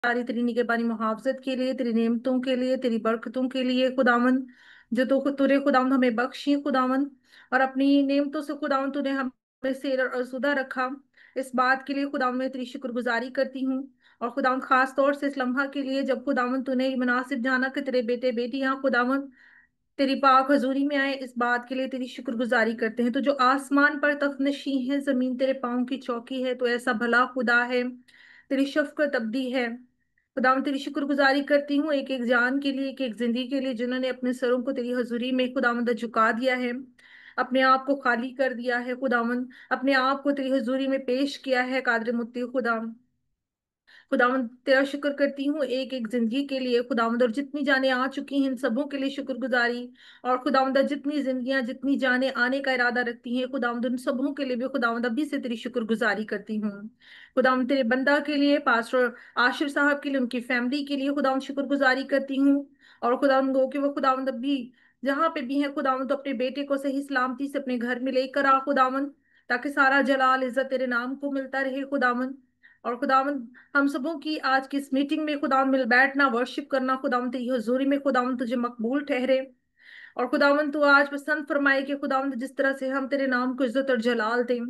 सारी तेरी निगहबानी मुहाफजत के लिए, तेरी नेमतों के लिए, तेरी बरकतों के लिए खुदावन, जो तूने खुदावन हमें बख्शी खुदावन, और अपनी नेमतों से खुदावन तूने हमें से आसूदा रखा। इस बात के लिए खुदावन मैं तेरी शुक्रगुजारी करती हूँ। और खुदावन खास तौर से इस लम्हा के लिए जब खुदावन तूने ये मुनासिब जाना कि तेरे बेटे बेटियां खुदावन तेरी पाक हजूरी में आए, इस बात के लिए तेरी शुक्रगुजारी करते हैं। तो जो आसमान पर तख्त नशी है, जमीन तेरे पाँव की चौकी है, तो ऐसा भला खुदा है, तेरी शफकत अब्दी है। खुदा मैं तेरी शुक्रगुजारी करती हूँ एक एक जान के लिए, एक एक जिंदगी के लिए, जिन्होंने अपने सरों को तेरी हजूरी में खुदावंद झुका दिया है, अपने आप को खाली कर दिया है खुदावंद, अपने आप को तेरी हजूरी में पेश किया है। कादर मुत्ती खुदा, खुदावंद तेरा शुक्र करती हूँ एक एक जिंदगी के लिए खुदावंद, और जितनी जाने आ चुकी हैं इन सबों के लिए शुक्रगुजारी। और खुदावंद जितनी जिंदगियां जितनी जाने आने का इरादा रखती हैं खुदावंद, उन सबों के लिए भी खुदावंद अभी से तेरी शुक्रगुजारी करती हूँ। खुदावंद तेरे बंदा के लिए, पास्टर आशिर साहब के लिए, उनकी फैमिली के लिए खुदावंद शुक्रगुजारी करती हूँ। और खुदावंद गो कि वो खुदावंद अभी जहाँ पे भी है खुदावंद, तो अपने बेटे को सही सलामती से अपने घर में लेकर आ खुदावंद, ताकि सारा जलाल इज्जत तेरे नाम को मिलता रहे खुदावंद। और खुदावंद हम सबों की आज की इस मीटिंग में खुदावंद मिल बैठना, वर्शिप करना खुदावंद तेरी हजूरी में खुदावंद तुझे मकबूल ठहरे। और खुदावंद तू आज पसंद फरमाए कि खुदावंद जिस तरह से हम तेरे नाम को इज्जत और जलाल दें,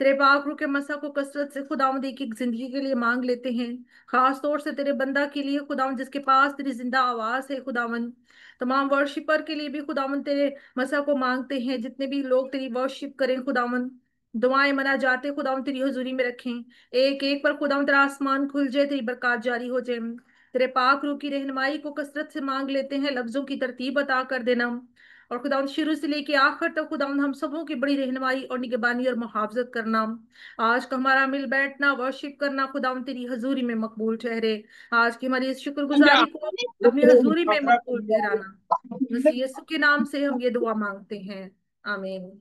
तेरे पाक रूह के मसा को कसरत से खुदावंद एक एक जिंदगी के लिए मांग लेते हैं। खास तौर से तेरे बंदा के लिए खुदावंद, जिसके पास तेरी जिंदा आवाज है खुदावंद, तमाम वर्शिपर के लिए भी खुदावंद तेरे मसा को मांगते हैं। जितने भी लोग तेरी वर्शिप करें खुदावंद, दुआएं मना जाते खुदावंद तेरी हजूरी में रखें, एक एक पर खुदावंद तेरा आसमान खुल जाए, तेरी बरकत जारी हो जाए। तेरे पाक रूह की रहनुमाई को कसरत से मांग लेते हैं, लफ्जों की तरतीब अता कर देना। और खुदावंद शुरू से लेके आखिर तक खुदावंद हम सबों की बड़ी रहनुमाई और निगहबानी और मुहाफजत करना। आज का हमारा मिल बैठना, वर्शिप करना खुदावंद तेरी हजूरी में मकबूल ठहरे। आज की हमारी इस शुक्रगुजारी को अपनी हजूरी में मकबूल ठहराना। मसीह यीशु के नाम से हम ये दुआ मांगते हैं, आमीन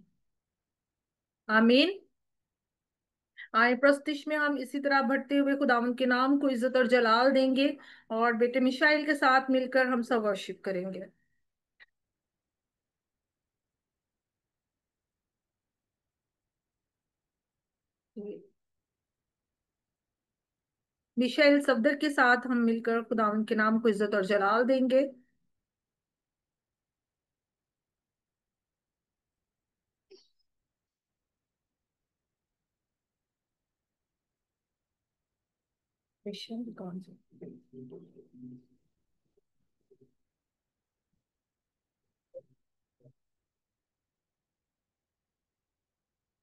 आमीन। आए प्रस्तिश में हम इसी तरह बढ़ते हुए खुदावंद के नाम को इज्जत और जलाल देंगे, और बेटे मिशाइल के साथ मिलकर हम सब वर्शिप करेंगे। मिशाइल सफदर के साथ हम मिलकर खुदावंद के नाम को इज्जत और जलाल देंगे। मिशाइल कौन सा?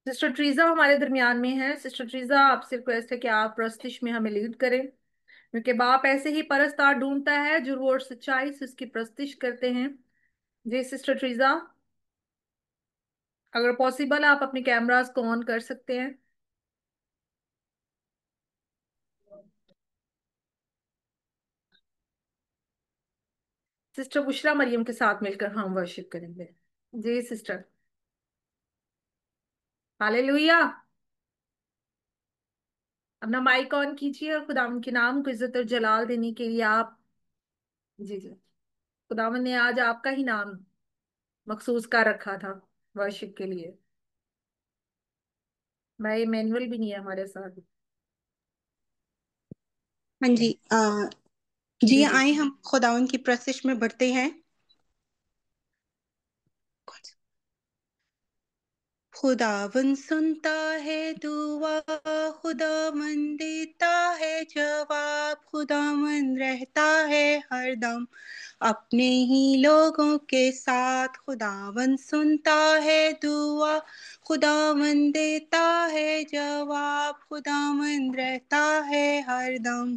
सिस्टर ट्रीजा हमारे दरमियान में है। सिस्टर ट्रीजा, आपसे रिक्वेस्ट है कि आप प्रस्तिश में हमें लीड करें, क्योंकि बाप ऐसे ही परस्तार ढूंढता है जो रूह और सच्चाई से उसकी प्रस्तिश करते हैं। जी सिस्टर ट्रीजा, अगर पॉसिबल आप अपने कैमरास को ऑन कर सकते हैं। सिस्टर बुशरा मरियम के साथ मिलकर हम वर्शिप करेंगे। जी सिस्टर। हालेलुया। अपना माइक ऑन कीजिए और खुदावन के नाम को इज्जत और जलाल देने के लिए आप, जी जी, खुदावन ने आज आपका ही नाम मखसूस कर रखा था वर्शिप के लिए। भाई मैनुअल भी नहीं है हमारे साथ। हाँ जी। जी जी जी। आए हम खुदावन की प्रस्तिश में बढ़ते हैं। खुदावन सुनता है दुआ, खुदावन देता है जवाब, खुदावन रहता है हरदम अपने ही लोगों के साथ। खुदावन सुनता है दुआ, खुदावन देता है जवाब, खुदावन रहता है हरदम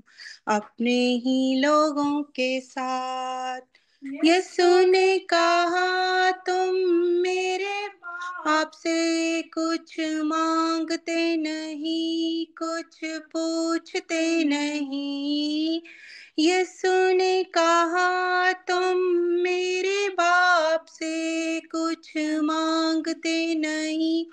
अपने ही लोगों के साथ। यीशु ने कहा तुम मेरे आपसे कुछ मांगते नहीं, कुछ पूछते नहीं। यीशु ने कहा तुम मेरे बाप से कुछ मांगते नहीं,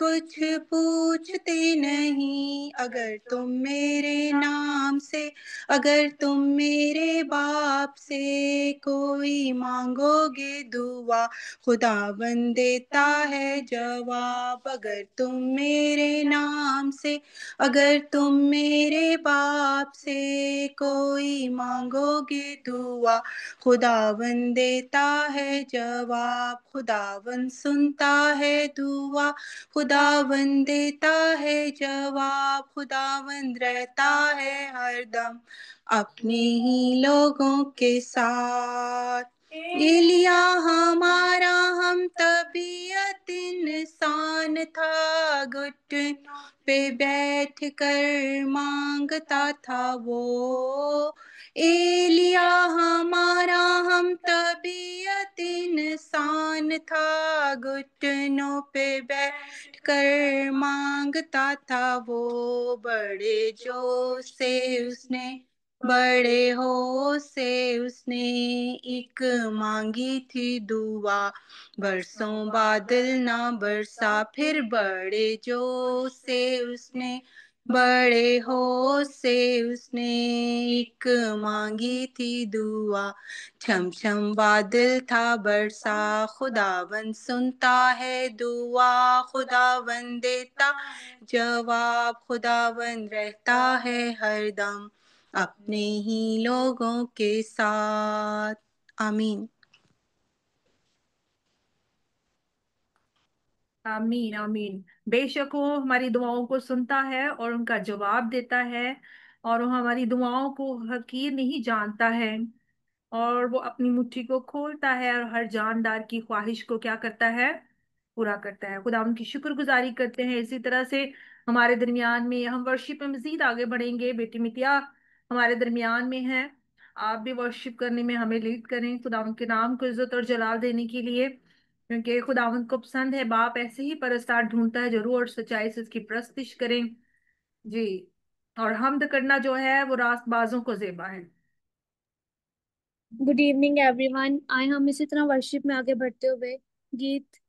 कुछ पूछते नहीं। अगर तुम मेरे नाम से, अगर तुम मेरे बाप से कोई मांगोगे दुआ, खुदावन देता है जवाब। अगर तुम मेरे नाम से, अगर तुम मेरे बाप से कोई मांगोगे दुआ, खुदावन देता है जवाब। खुदावन सुनता है दुआ, खुदावन देता है जवाब। खुदावन रहता है हरदम अपने ही लोगों के साथ। एलिया हमारा हम तबीयत इंसान था, घुटनों पे बैठ कर मांगता था वो। एलिया हमारा हम तबीयत इंसान था, घुटनों पे बैठ कर मांगता था वो। बड़े जोश से उसने, बड़े होश से उसने एक मांगी थी दुआ। बरसों बादल ना बरसा, फिर बड़े जोश से उसने, बड़े होश से उसने एक मांगी थी दुआ। छम छम बादल था बरसा, खुदावन सुनता है दुआ, खुदावन देता जवाब। खुदावन रहता है हरदम अपने ही लोगों के साथ। आमीन। आमीन आमीन। बेशक वो हमारी दुआओं को सुनता है और उनका जवाब देता है, और वो हमारी दुआओं को हकीर नहीं जानता है, और वो अपनी मुट्ठी को खोलता है और हर जानदार की ख्वाहिश को क्या करता है, पूरा करता है। खुदा उनकी शुक्रगुजारी करते हैं। इसी तरह से हमारे दरमियान में हम वर्शिप में मजीद आगे बढ़ेंगे। बेटी मितिया हमारे दरमियान में है, आप भी वर्शिप करने में हमें लीड करें, खुदा उनके नाम को इज्जत और जलाल देने के लिए, क्योंकि खुदावंद को पसंद है बाप ऐसे ही परस्तार ढूंढता है जरूर और सच्चाई से उसकी प्रस्तिश करें। जी। और हमद करना जो है वो रास्तबाजों को जेबा है। Good evening everyone. आए हम इसी तरह वर्शिप में आगे बढ़ते हुए गीत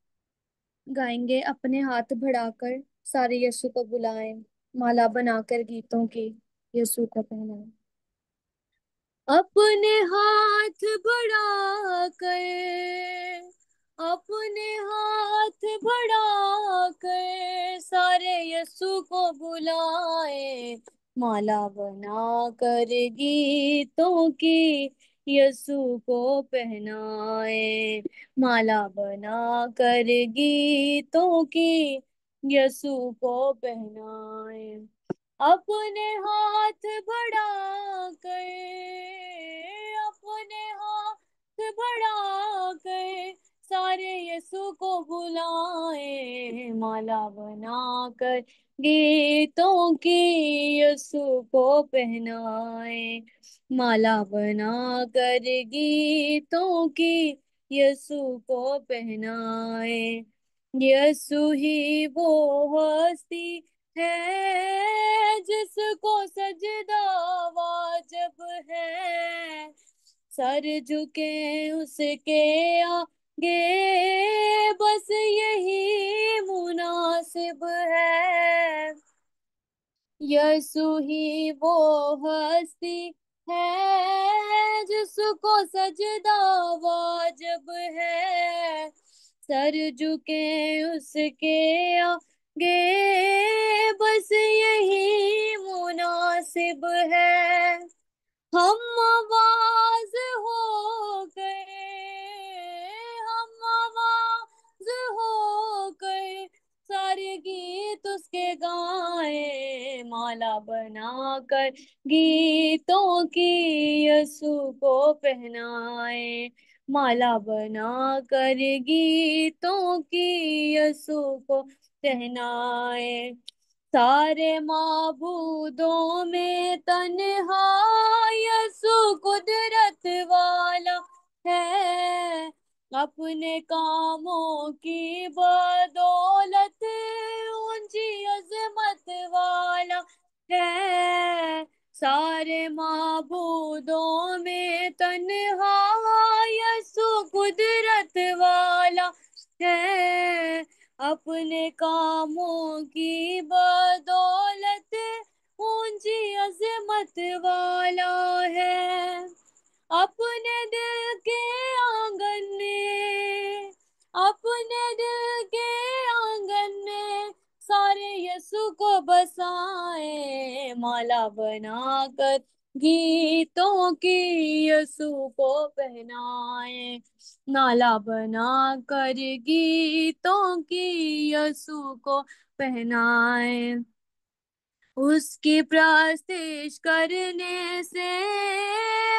गाएंगे। अपने हाथ बढ़ाकर सारे यीशु को बुलाएं, माला बनाकर गीतों की यीशु को पहनाएं। अपने हाथ बढ़ाकर, अपने हाथ बढ़ाकर सारे यीशु को बुलाए, माला बना कर गीतों की यीशु को पहनाए, माला बना कर गीतों की यीशु को पहनाए। अपने हाथ बढ़ा कर, अपने हाथ बढ़ा कर सारे यीशु को बुलाए, माला बना कर गीतों की यीशु को पहनाए, माला बना कर गीतों की यीशु को पहनाए। यीशु ही वो हस्ती है जिसको सजदा वाजिब है, सर झुके उसके आगे बस यही मुनासिब है। यीशु ही वो हस्ती है जिसको सजदा वाजिब है, सर झुके उसके आगे बस यही मुनासिब है। हम आवाज हो गए, हम आवाज हो गए सारे गीत उसके गाए, माला बनाकर गीतों की यीशु को पहनाए, माला बनाकर गीतों की यीशु को पहनाए। सारे माबूदों में तन्हा यीशु कुदरत वाला है, अपने कामों की बदौलत ऊंची अजमत वाला है। सारे माबूदों में तन्हा यीशु कुदरत वाला है, अपने कामों की बदौलत ऊंची अजमत वाला है। अपने दिल के आंगन में, अपने दिल के आंगन में सारे यीशु को बसाए, माला बनाकर गीतों की यीशु को पहनाए, माला बनाकर गीतों की यीशु को पहनाए। उसकी प्रस्तिश करने से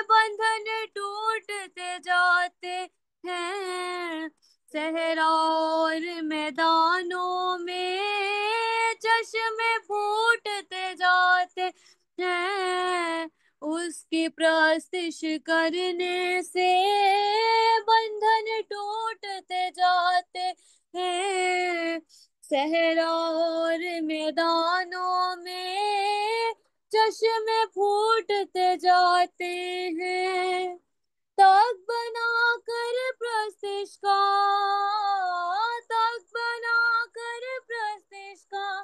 बंधन टूटते जाते हैं, सहरा और मैदानों में चश्मे फूटते जाते हैं। उसकी प्रस्तिश करने से बंधन टूटते जाते हैं, सहरा और मैदानों में चश्मे फूटते जाते हैं। तग बना कर प्रस्तिश का, तग बना कर प्रस्तिश का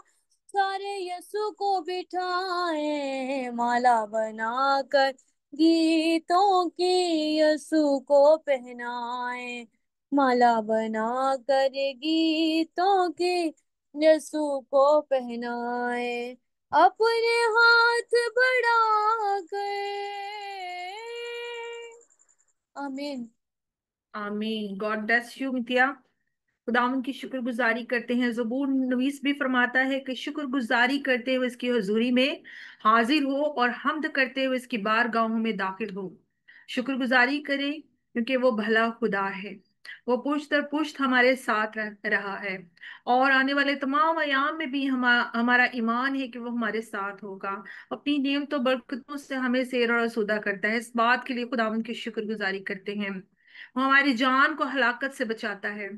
सारे यीशु को बिठाए, माला बनाकर गीतों की यीशु को पहनाए, माला बनाकर गीतों की यीशु को पहनाए। अपने हाथ बढ़ाकर, आमीन। आमीन। गॉड ब्लेस यू मितिया। खुदावन की शुक्रगुजारी करते हैं। ज़बूर नवीस भी फरमाता है कि शुक्रगुजारी करते हुए इसकी हुजूरी में हाजिर हो और हमद करते हुए इसकी बारगाहों में दाखिल हो। शुक्रगुजारी करें क्योंकि वो भला खुदा है। वो पुश्त दर पुश्त हमारे साथ रहा है और आने वाले तमाम अयाम में भी हमारा ईमान है कि वो हमारे साथ होगा। अपनी नेमतों बरकतों से हमें सेर और आसूदा करता है। इस बात के लिए खुदावन की शुक्रगुजारी करते हैं। वो हमारी जान को हलाकत से बचाता है।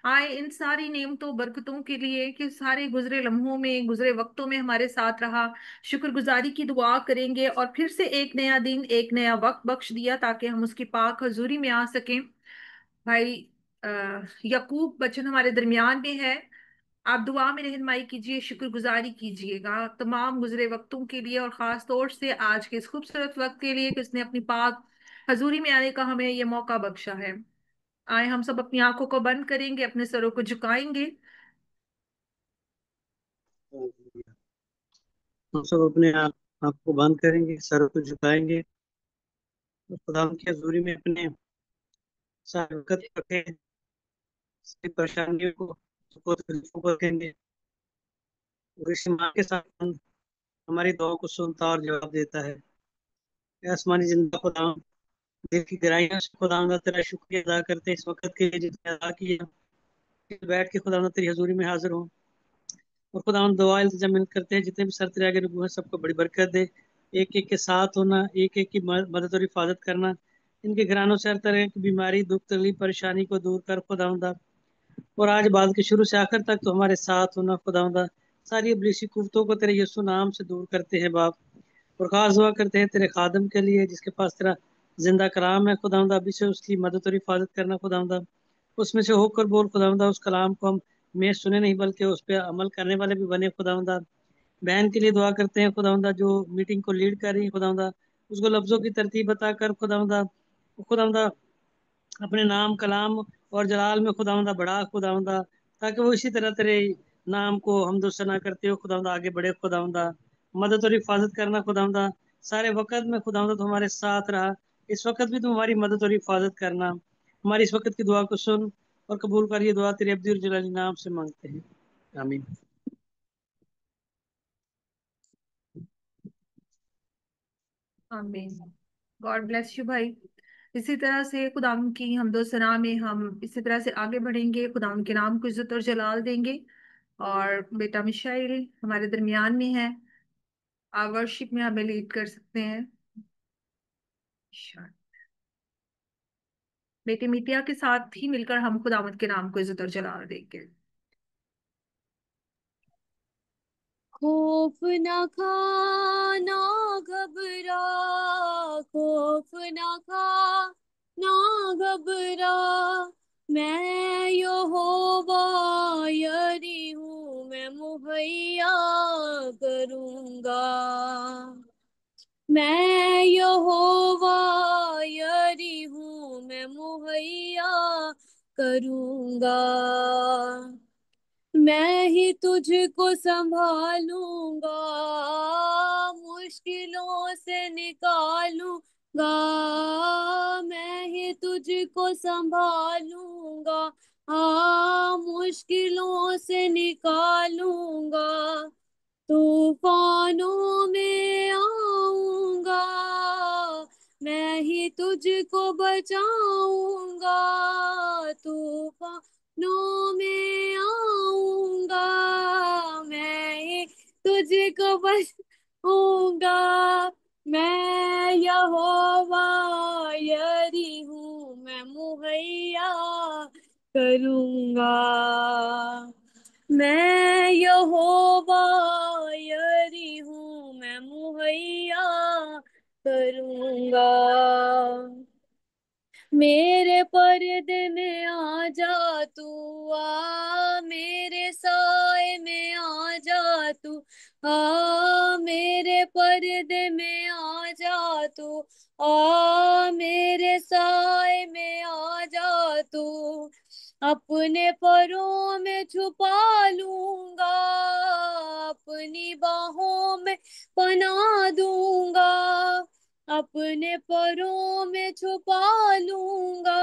आए इन सारी नेमतों बरकतों के लिए कि सारे गुजरे लम्हों में, गुजरे वक्तों में हमारे साथ रहा। शुक्रगुजारी की दुआ करेंगे और फिर से एक नया दिन, एक नया वक्त बख्श दिया ताकि हम उसकी पाक हजूरी में आ सकें। भाई यकूब बच्चन हमारे दरमियान में है। आप दुआ में रहनुमाई कीजिए, शुक्रगुजारी कीजिएगा तमाम गुजरे वक्तों के लिए और खास तौर से आज के इस खूबसूरत वक्त के लिए कि उसने अपनी पाक हजूरी में आने का हमें ये मौका बख्शा है। आए हम सब अपनी आंखों को बंद करेंगे, अपने सरों को झुकाएंगे। हम सब अपने आप आँख को बंद करेंगे, सर को झुकाएंगे और खुदा की हजूरी में अपने सारे वक़्त रखें, सारी परेशानियों को, सुखों तकलीफों को रखेंगे और इस ईमान के साथ हम हमारी दुआओं को सुनता और जवाब देता है। ए आसमानी जिंदा खुदा, दिल की गहराइयों से खुदा तेरा शुक्रिया अदा करते हैं इस वक्त के लिए जिसने अदा किया, बैठ के खुदा तेरी हजूरी में हाजिर हो और खुदा दुआ इल्तिजा करते हैं जितने भी सर तेरे आगे रुकू हैं सबको बड़ी बरकत दे। एक एक के साथ होना, एक एक की मदद और हिफाजत करना, इनके घरानों से हर तरह की बीमारी, दुख, तकलीफ, परेशानी को दूर कर खुदा। और आज बात के शुरू से आखिर तक तो हमारे साथ होना खुदा। सारी इब्लीसी कुफ्तों को तेरे यीशु नाम से दूर करते हैं बाप। और खास दुआ करते हैं तेरे खादम के लिए जिसके पास तेरा जिंदा कलाम है खुदा, अभी से उसकी मदद और हिफाजत करना खुदा। उसमें से होकर बोल खुदा, उस कलाम को हम मैं सुने नहीं बल्कि उस पर अमल करने वाले भी बने खुदा। बहन के लिए दुआ करते हैं खुदा जो मीटिंग को लीड कर रही है खुदा, उसको लफ्जों की तरतीब बताकर खुदा अपने नाम कलाम और जलाल में खुदावंदा बढ़ा खुदावंदा, ताकि वो इसी तरह तेरे नाम को हमदो सना करते हो खुदावंदा आगे बढ़े खुदावंदा। मदद और हिफाजत करना खुदावंदा, सारे वक्त में खुदावंदा तुम्हारे साथ रहा, इस वक्त भी तुम हमारी मदद और हिफाजत करना। हमारी इस वक्त की दुआ को सुन और कबूल कर, ये दुआ तेरे अब्दी और जलाली नाम से मांगते हैं, आमीन। आमीन। गॉड ब्लेस यू भाई। इसी तरह से खुदाम की हमदो सना में हम इसी तरह से आगे बढ़ेंगे, खुदाम के नाम को इज्जत और जलाल देंगे। और बेटा मिशाइल हमारे दरमियान में है, आप वर्शिप में हमें लीड कर सकते हैं। बेटी मितिया के साथ ही मिलकर हम खुदावंद के नाम को इज्जत और जलाल देंगे। खौफ न खा ना घबरा, खौफ न खा ना घबरा, मैं यहोवा यरी हूँ, मैं मुहैया करूँगा। मैं यहोवा यरी हूँ, मैं मुहैया करूँगा। मैं ही तुझको संभालूंगा, मुश्किलों से निकालूंगा। मैं ही तुझको संभालूंगा, हाँ मुश्किलों से निकालूंगा। तूफानों में आऊंगा, मैं ही तुझको बचाऊंगा। तूफानों में आऊंगा, मैं ही तुझको बचाऊंगा। मैं यहोवा यरी हूँ, मैं मुहैया करूँगा। मैं यहोवा यरी हूँ, मैं मुहैया करूँगा। मेरे पर्दे में आ जा तू, आ मेरे साए में आ जा तू। आ मेरे पर्दे में आ जा तू, आ मेरे साए में आ जा तू। अपने परों में छुपा लूंगा, अपनी बाहों में पना दूंगा। अपने परों में छुपा लूंगा,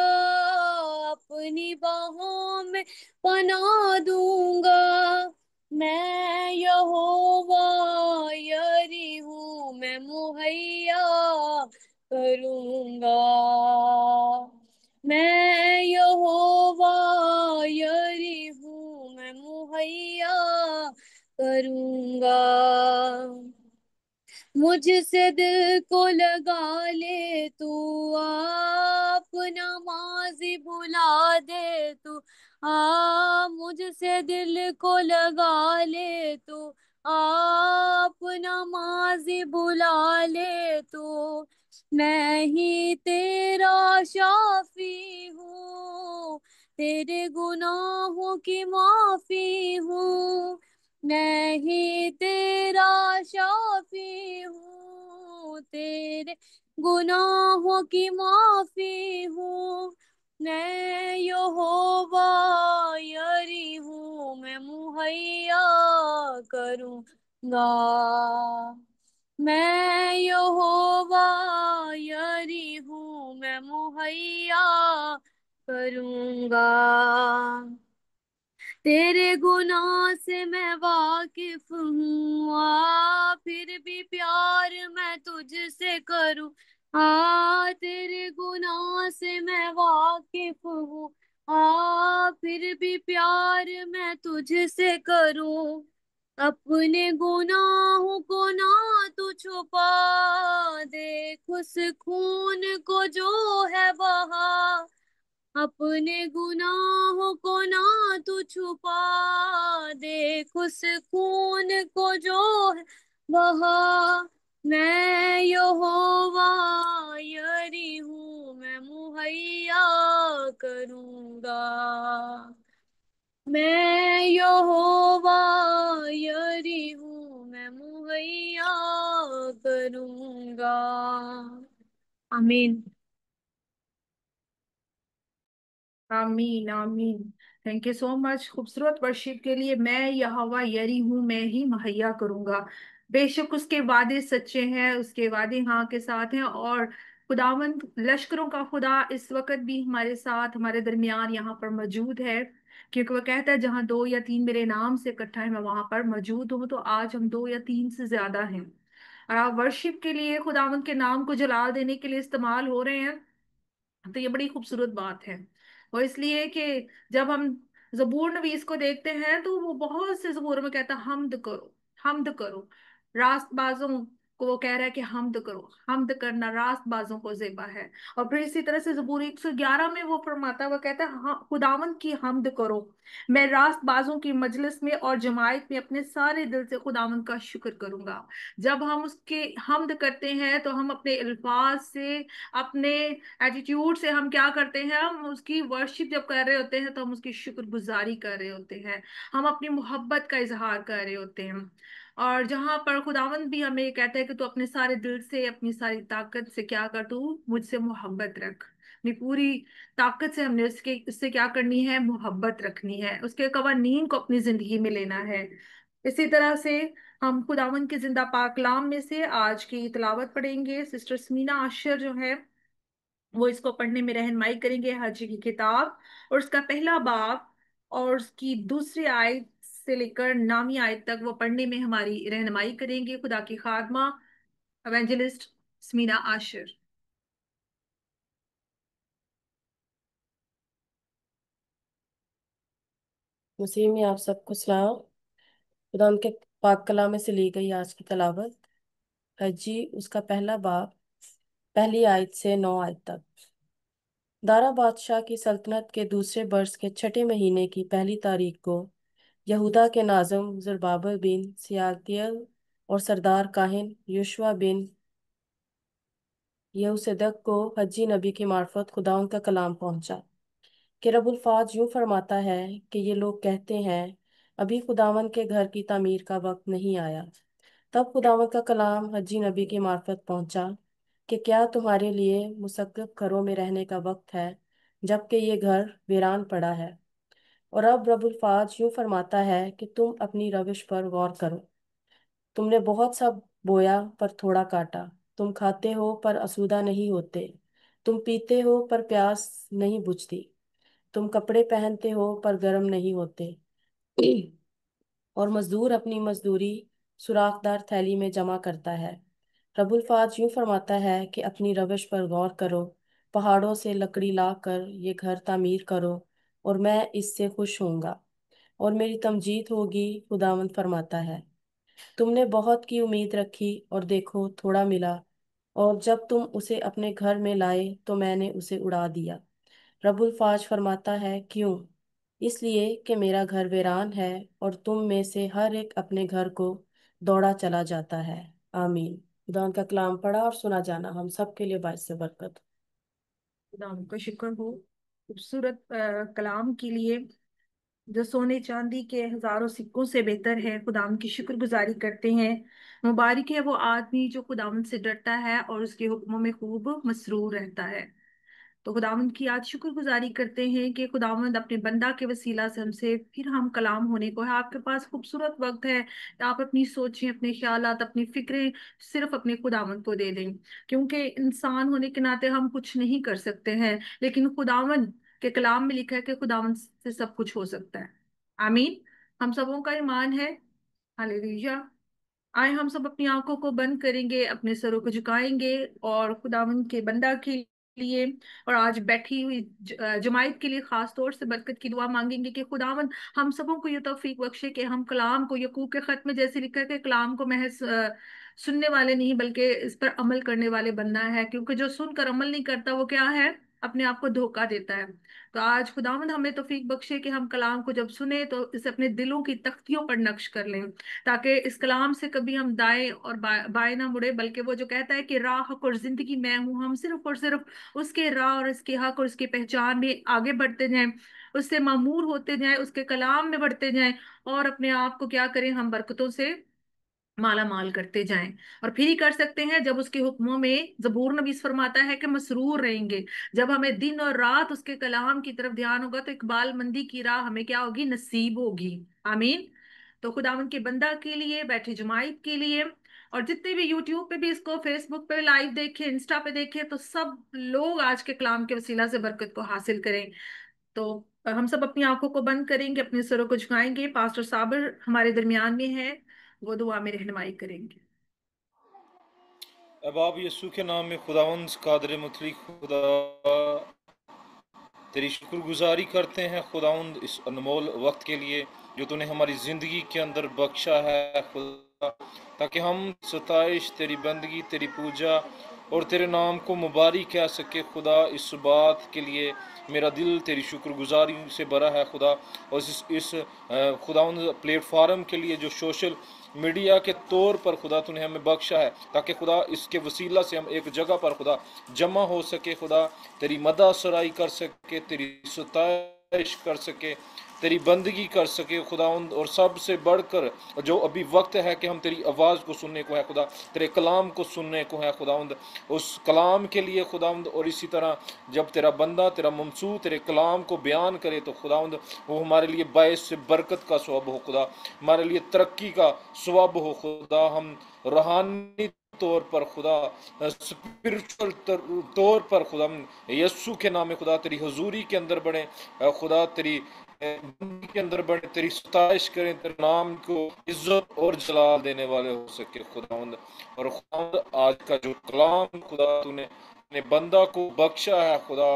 अपनी बाहों में पना दूंगा। मैं यहोवा यरी हूँ, मैं मुहैया करूँगा। मैं यहोवा यरी हूँ, मैं मुहैया करूँगा। मुझसे दिल को लगा ले तू, अपना माजी भुला दे तू। मुझसे दिल को लगा ले तू, अपना माजी भुला ले तू। मैं ही तेरा शाफी हूँ, तेरे गुनाहों की माफी हूँ। मैं ही तेरा शाफी हूँ, तेरे गुनाहों की माफी हूँ। मैं यहोवा यरी हूँ, मैं मुहैया करूँगा। मैं यहोवा यरी हूँ, मैं मुहैया करूँगा। तेरे गुनाह से मैं वाकिफ हूँ, फिर भी प्यार मैं तुझसे करूँ। तेरे गुनाह से मैं वाकिफ हूँ, फिर भी प्यार मैं तुझसे करूँ। अपने गुनाहों को ना तू छुपा, देख उस खून को जो है बहा। अपने गुनाहों को ना तू छुपा, देख उस खून को जो है बहा। मैं यहोवा यरी हूँ, मैं मुहैया करूँगा। मैं यहोवा यरी हूँ, मैं मुहैया करूँगा। आमीन। आमीन आमीन। थैंक यू सो मच खूबसूरत वर्शिप के लिए। मैं यहोवा यरी हूँ, मैं ही मुहैया करूंगा। बेशक उसके वादे सच्चे हैं, उसके वादे हाँ के साथ हैं। और खुदावंद लश्करों का खुदा इस वक्त भी हमारे साथ हमारे दरमियान यहाँ पर मौजूद है। क्योंकि वो कहता है जहाँ दो या तीन मेरे नाम से इकट्ठा है मैं वहां पर मौजूद हूँ। तो आज हम दो या तीन से ज्यादा हैं और आप वर्शिप के लिए खुदावंद के नाम को जलाल देने के लिए इस्तेमाल हो रहे हैं। तो ये बड़ी खूबसूरत बात है। और इसलिए कि जब हम जबूर नवीस को देखते हैं तो वो बहुत से जबूर में कहता है हमद करो, हमद करो, रास्तबाजों को वो कह रहा है कि हमद करो, हमद करना रास्त बाजों को ज़ेबा है। और फिर इसी तरह से ज़बूर 111 में वो फरमाता हुआ कहता है, हाँ खुदावंद की हमद करो, मैं रास्त बाजों की मजलिस में और जमायत में अपने सारे दिल से खुदावंद का शुक्र करूंगा। जब हम उसके हमद करते हैं तो हम अपने अल्फाज से, अपने एटीट्यूड से हम क्या करते हैं, हम उसकी वर्शिप जब कर रहे होते हैं तो हम उसकी शुक्रगुजारी कर रहे होते हैं, हम अपनी मोहब्बत का इजहार कर रहे होते हैं। और जहां पर खुदावंद भी हमें ये कहता है कि तू अपने सारे दिल से, अपनी सारी ताकत से क्या कर, तू मुझसे मोहब्बत रख। अपनी पूरी ताकत से हमने उससे क्या करनी है, मोहब्बत रखनी है, उसके कवानीन को अपनी जिंदगी में लेना है। इसी तरह से हम खुदावंद के जिंदा पाक कलाम में से आज की तिलावत पढ़ेंगे। सिस्टर स्मीना आशर जो है वो इसको पढ़ने में रहनुमाई करेंगे, हज की किताब और उसका पहला बाब और उसकी दूसरी आयत से लेकर नामी आयत तक वो पढ़ने में हमारी रहनुमाई करेंगे। खुदा की खादमा एवेंजलिस्ट स्मीना आशिर। मसीह में आप सबको सलाम। खुदा उनके पाक कलाम में से ली गई आज की तलावत हज्जी उसका पहला बाब, पहली आयत से 9 आयत तक। दारा बादशाह की सल्तनत के दूसरे बरस के छठे महीने की पहली तारीख को यहूदा के नाज़म ज़ुरबाबेल बिन सियालतियल और सरदार काहिन युशवा बिन यहूसदक को हज्जी नबी की मार्फत खुदा का कलाम पहुंचा कि रब्बुल फाज यूं फरमाता है कि ये लोग कहते हैं अभी खुदावन के घर की तामीर का वक्त नहीं आया। तब खुदावन का कलाम हज्जी नबी की मार्फत पहुंचा कि क्या तुम्हारे लिए मुसक्कफ घरों में रहने का वक्त है जबकि ये घर वीरान पड़ा है। और अब रब्बुल फाज यूं फरमाता है कि तुम अपनी रविश पर गौर करो। तुमने बहुत सा बोया पर थोड़ा काटा, तुम खाते हो पर आसूदा नहीं होते, तुम पीते हो पर प्यास नहीं बुझती, तुम कपड़े पहनते हो पर गर्म नहीं होते, और मजदूर अपनी मजदूरी सुराखदार थैली में जमा करता है। रबुल फाज यूं फरमाता है कि अपनी रविश पर गौर करो, पहाड़ों से लकड़ी लाकर ये घर तामीर करो और मैं इससे खुश होऊंगा और मेरी तमजीद होगी, खुदावंद फरमाता है। तुमने बहुत की उम्मीद रखी और देखो थोड़ा मिला, और जब तुम उसे अपने घर में लाए तो मैंने उसे उड़ा दिया। रबुल फाज फरमाता है, क्यों? इसलिए कि मेरा घर वीरान है और तुम में से हर एक अपने घर को दौड़ा चला जाता है। आमीन। खुदा का कलाम पढ़ा और सुना जाना हम सब के लिए बाइस से बरकत। खुदा का शुक्र हो खूबसूरत कलाम के लिए जो सोने चांदी के हजारों सिक्कों से बेहतर है। खुदाम की शुक्रगुजारी करते हैं। मुबारक है वो आदमी जो खुदाम से डरता है और उसके हुक्मों में खूब मसरूर रहता है। तो खुदावंद की आज शुक्रगुजारी करते हैं कि खुदावंद अपने बंदा के वसीला से हमसे फिर हम कलाम होने को है। आपके पास खूबसूरत वक्त है, आप अपनी सोचें, अपने ख्यालात, अपनी फिक्रें सिर्फ अपने खुदावंद को दे दें, क्योंकि इंसान होने के नाते हम कुछ नहीं कर सकते हैं, लेकिन खुदावंद के कलाम में लिखा है कि खुदावंद से सब कुछ हो सकता है। आमीन। हम सबों का ईमान है। हालेलुया। आए हम सब अपनी आंखों को बंद करेंगे, अपने सरों को झुकाएंगे और खुदावंद के बंदा के लिए और आज बैठी हुई जमायत के लिए खास तौर से बरकत की दुआ मांगेंगे कि खुदावंद हम सबों को ये तौफीक बख्शे कि हम कलाम को, यकूब के खत में जैसे लिखा है कि कलाम को महज सुनने वाले नहीं बल्कि इस पर अमल करने वाले बनना है, क्योंकि जो सुनकर अमल नहीं करता वो क्या है, अपने आप को धोखा देता है। तो आज खुदावंद हमें तौफीक बख्शे कि हम कलाम को जब सुने तो इसे अपने दिलों की तख्तियों पर नक्श कर लें, ताकि इस कलाम से कभी हम दाएं और बाएं ना मुड़े, बल्कि वो जो कहता है कि राह, हक और जिंदगी मैं हूं, हम सिर्फ और सिर्फ उसके राह और उसके हक और उसकी पहचान में आगे बढ़ते जाएं, उससे मामूर होते जाएं, उसके कलाम में बढ़ते जाएं और अपने आप को क्या करें, हम बरकतों से माला माल करते जाएं। और फिर ही कर सकते हैं जब उसके हुक्मों में, जबूर नबी फरमाता है कि मसरूर रहेंगे। जब हमें दिन और रात उसके कलाम की तरफ ध्यान होगा तो इकबाल मंदी की राह हमें क्या होगी, नसीब होगी। आमीन। तो खुदावन के बंदा के लिए, बैठे जमायत के लिए और जितने भी यूट्यूब पे भी इसको, फेसबुक पे लाइव देखे, इंस्टा पे देखे, तो सब लोग आज के कलाम के वसीला से बरकत को हासिल करें। तो हम सब अपनी आंखों को बंद करेंगे, अपने सरों को झुकाएंगे। पास्टर साबिर हमारे दरमियान में है, वो दुआ में रहनुमाई करेंगे। अब आप यीशु के नाम में खुदावंद कादर मुतली खुदा तेरी शुक्रगुजारी करते हैं खुदावंद इस अनमोल वक्त के लिए जो तूने हमारी ज़िंदगी के अंदर बख्शा है खुदा। ताकि हम सताइश, तेरी बंदगी, तेरी पूजा और तेरे नाम को मुबारक कह सके खुदा। इस बात के लिए मेरा दिल तेरी शुक्रगुजारी से भरा है खुदा। और इस खुदा उन प्लेटफार्म के लिए जो सोशल मीडिया के तौर पर खुदा तूने हमें बख्शा है, ताकि खुदा इसके वसीला से हम एक जगह पर खुदा जमा हो सके खुदा, तेरी मदा सराई कर सके, तेरी सताइश कर सके, तेरी बंदगी कर सके खुदावंद। और सबसे बढ़कर जो अभी वक्त है कि हम तेरी आवाज़ को सुनने को है खुदा, तेरे कलाम को सुनने को है खुदावंद, उस कलाम के लिए खुदावंद। और इसी तरह जब तेरा बंदा, तेरा ममसू तेरे कलाम को बयान करे तो खुदावंद वो हमारे लिए बायस से बरकत का सबब हो खुदा, हमारे लिए तरक्की का सबब हो खुदा। हम रूहानी तौर पर खुदा, स्पिरिचुअल तौर पर खुदा यस्सु के नाम में खुदा तेरी हजूरी के अंदर बढ़े खुदा, तेरी बंदगी के अंदर बढ़े, तेरी सताइश करें, तेरे नाम को इज्जत और जलाल देने वाले हो सके खुदावंद। और खुदावंद आज का जो कलाम खुदा तूने अपने बंदा को बख्शा है खुदा,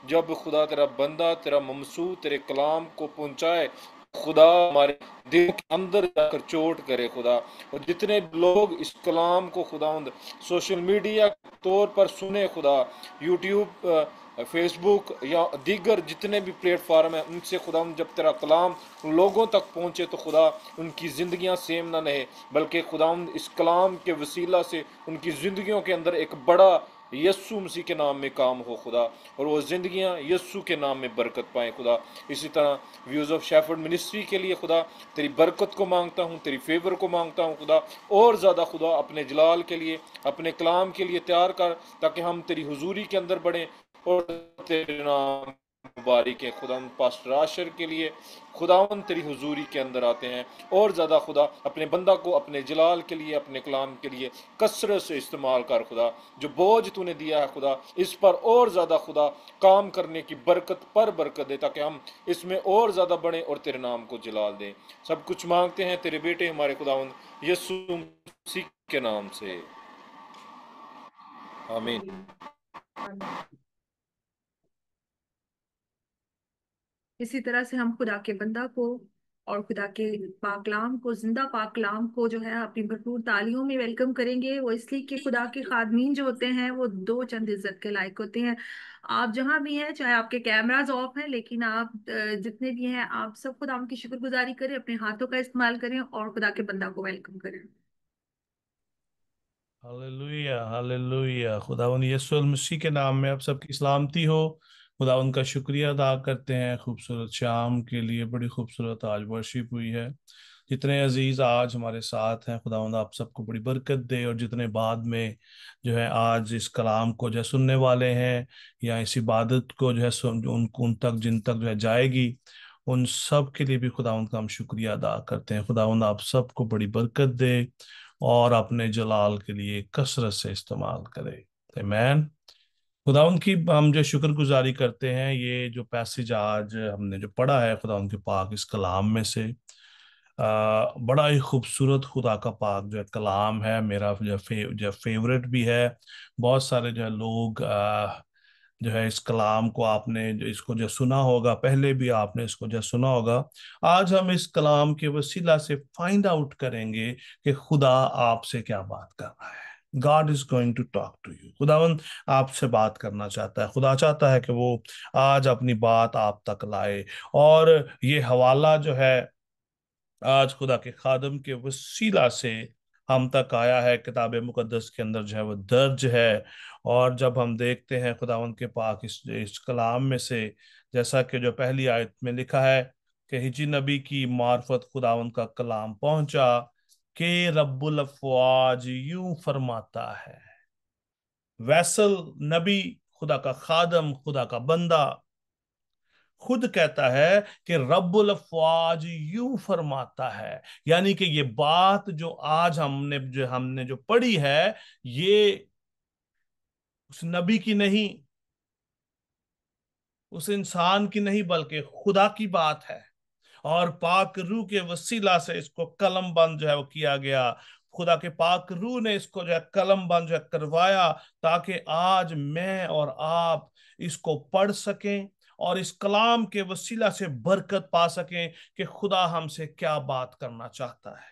जब खुदा तेरा बंदा, तेरा ममसू तेरे कलाम को पहुंचाए खुदा, हमारे दिल के अंदर जाकर चोट करे खुदा। और जितने लोग इस कलाम को खुदावंद सोशल मीडिया के तौर पर सुने खुदा, यूट्यूब, फेसबुक या दीगर जितने भी प्लेटफार्म हैं, उनसे खुदा जब तेरा कलाम लोगों तक पहुँचे तो खुदा उनकी ज़िंदगियाँ सेम ना रहे, बल्कि खुदा इस कलाम के वसीला से उनकी ज़िंदगियों के अंदर एक बड़ा यस्सु मसीह के नाम में काम हो खुदा, और वो ज़िंदगियाँ यस्सु के नाम में बरकत पाएँ खुदा। इसी तरह व्यूज़ ऑफ शेफर्ड मिनिस्ट्री के लिए खुदा तेरी बरकत को मांगता हूँ, तेरी फेवर को मांगता हूँ खुदा, और ज़्यादा खुदा अपने जलाल के लिए, अपने कलाम के लिए तैयार कर, ताकि हम तेरी हुजूरी के अंदर बढ़ें और तेरे नाम मुबारक है खुदा। पास्टर आशर के लिए खुदावन तेरी हुजूरी के अंदर आते हैं, और ज़्यादा खुदा अपने बंदा को अपने जलाल के लिए, अपने कलाम के लिए कसरत से इस्तेमाल कर खुदा। जो बोझ तूने दिया है खुदा, इस पर और ज़्यादा खुदा काम करने की बरकत पर बरकत दे, ताकि हम इसमें और ज़्यादा बढ़ें और तेरे नाम को जलाल दें। सब कुछ मांगते हैं तेरे बेटे हमारे खुदावन यीशु मसीह के नाम से, आमीन। इसी तरह से हम खुदा के बंदा को और खुदा के पाकलाम को, जिंदा पाकलाम को जो है अपनी भरपूर तालियों में वेलकम करेंगे। वो इसलिए कि खुदा के खादमीन जो होते हैं वो दो चंद इज्जत के लायक होते हैं। आप जहां भी हैं, चाहे आपके कैमराज ऑफ हैं, लेकिन आप जितने भी हैं, आप सब खुदा की शुक्रगुजारी करें, अपने हाथों का इस्तेमाल करें और खुदा के बंदा को वेलकम करें। Hallelujah, hallelujah. खुदावन यीशु मसीह के नाम में आप सबकी सलामती हो। खुदावन का शुक्रिया अदा करते हैं खूबसूरत शाम के लिए। बड़ी खूबसूरत आज वर्शिप हुई है। जितने अजीज आज हमारे साथ हैं, खुदावंद आप सबको बड़ी बरकत दे। और जितने बाद में जो है आज इस कलाम को जो है सुनने वाले हैं, या इस इबादत को जो है उन तक जिन तक जो है जाएगी, उन सब के लिए भी खुदावंद का हम शुक्रिया अदा करते हैं। खुदावंद आप सबको बड़ी बरकत दे और अपने जलाल के लिए कसरत से इस्तेमाल करे। आमीन। खुदाउन की हम जो शुक्रगुजारी करते हैं, ये जो पैसेज आज हमने जो पढ़ा है खुदाउन के पाक इस कलाम में से, बड़ा ही खूबसूरत खुदा का पाक जो है कलाम है। मेरा जो फेवरेट भी है। बहुत सारे जो है लोग जो है इस कलाम को आपने जो इसको जो सुना होगा, पहले भी आपने इसको जो सुना होगा। आज हम इस कलाम के वसीला से फाइंड आउट करेंगे कि खुदा आपसे क्या बात कर रहा है। God is going to talk to you. खुदावन आपसे बात करना चाहता है। खुदा चाहता है कि वो आज अपनी बात आप तक लाए। और ये हवाला जो है आज खुदा के खादम के वसीला से हम तक आया है, किताब मुकद्दस के अंदर जो है वो दर्ज है। और जब हम देखते हैं खुदावंद के पाक इस कलाम में से, जैसा कि जो पहली आयत में लिखा है कि हिजी नबी की मार्फत खुदावंद का कलाम पहुंचा कि रब्बुल अफ़वाज यूं फरमाता है। वैसल नबी, खुदा का खादम, खुदा का बंदा खुद कहता है कि रब्बुल अफ़वाज यूं फरमाता है। यानी कि ये बात जो आज हमने जो पढ़ी है, ये उस नबी की नहीं, उस इंसान की नहीं, बल्कि खुदा की बात है। और पाक रूह के वसीला से इसको कलम बंद जो है वो किया गया। खुदा के पाक रूह ने इसको जो है कलम बंद जो है करवाया, ताकि आज मैं और आप इसको पढ़ सकें और इस कलाम के वसीला से बरकत पा सकें कि खुदा हमसे क्या बात करना चाहता है।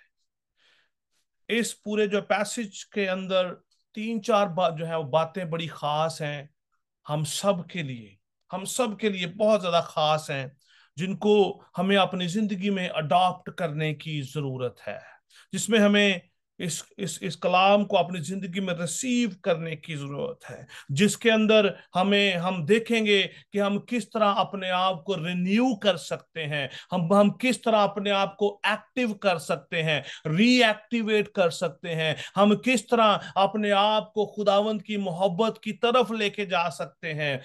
इस पूरे जो पैसेज के अंदर तीन चार बात जो है वो बातें बड़ी खास हैं, हम सब के लिए, हम सब के लिए बहुत ज्यादा खास हैं, जिनको हमें अपनी जिंदगी में अडॉप्ट करने की जरूरत है, जिसमें हमें इस कलाम को अपनी जिंदगी में रिसीव करने की जरूरत है, जिसके अंदर हम देखेंगे कि हम किस तरह अपने आप को रिन्यू कर सकते हैं, हम किस तरह अपने आप को एक्टिव कर सकते हैं, रीएक्टिवेट कर सकते हैं, हम किस तरह अपने आप को खुदावंद की मोहब्बत की तरफ लेके जा सकते हैं।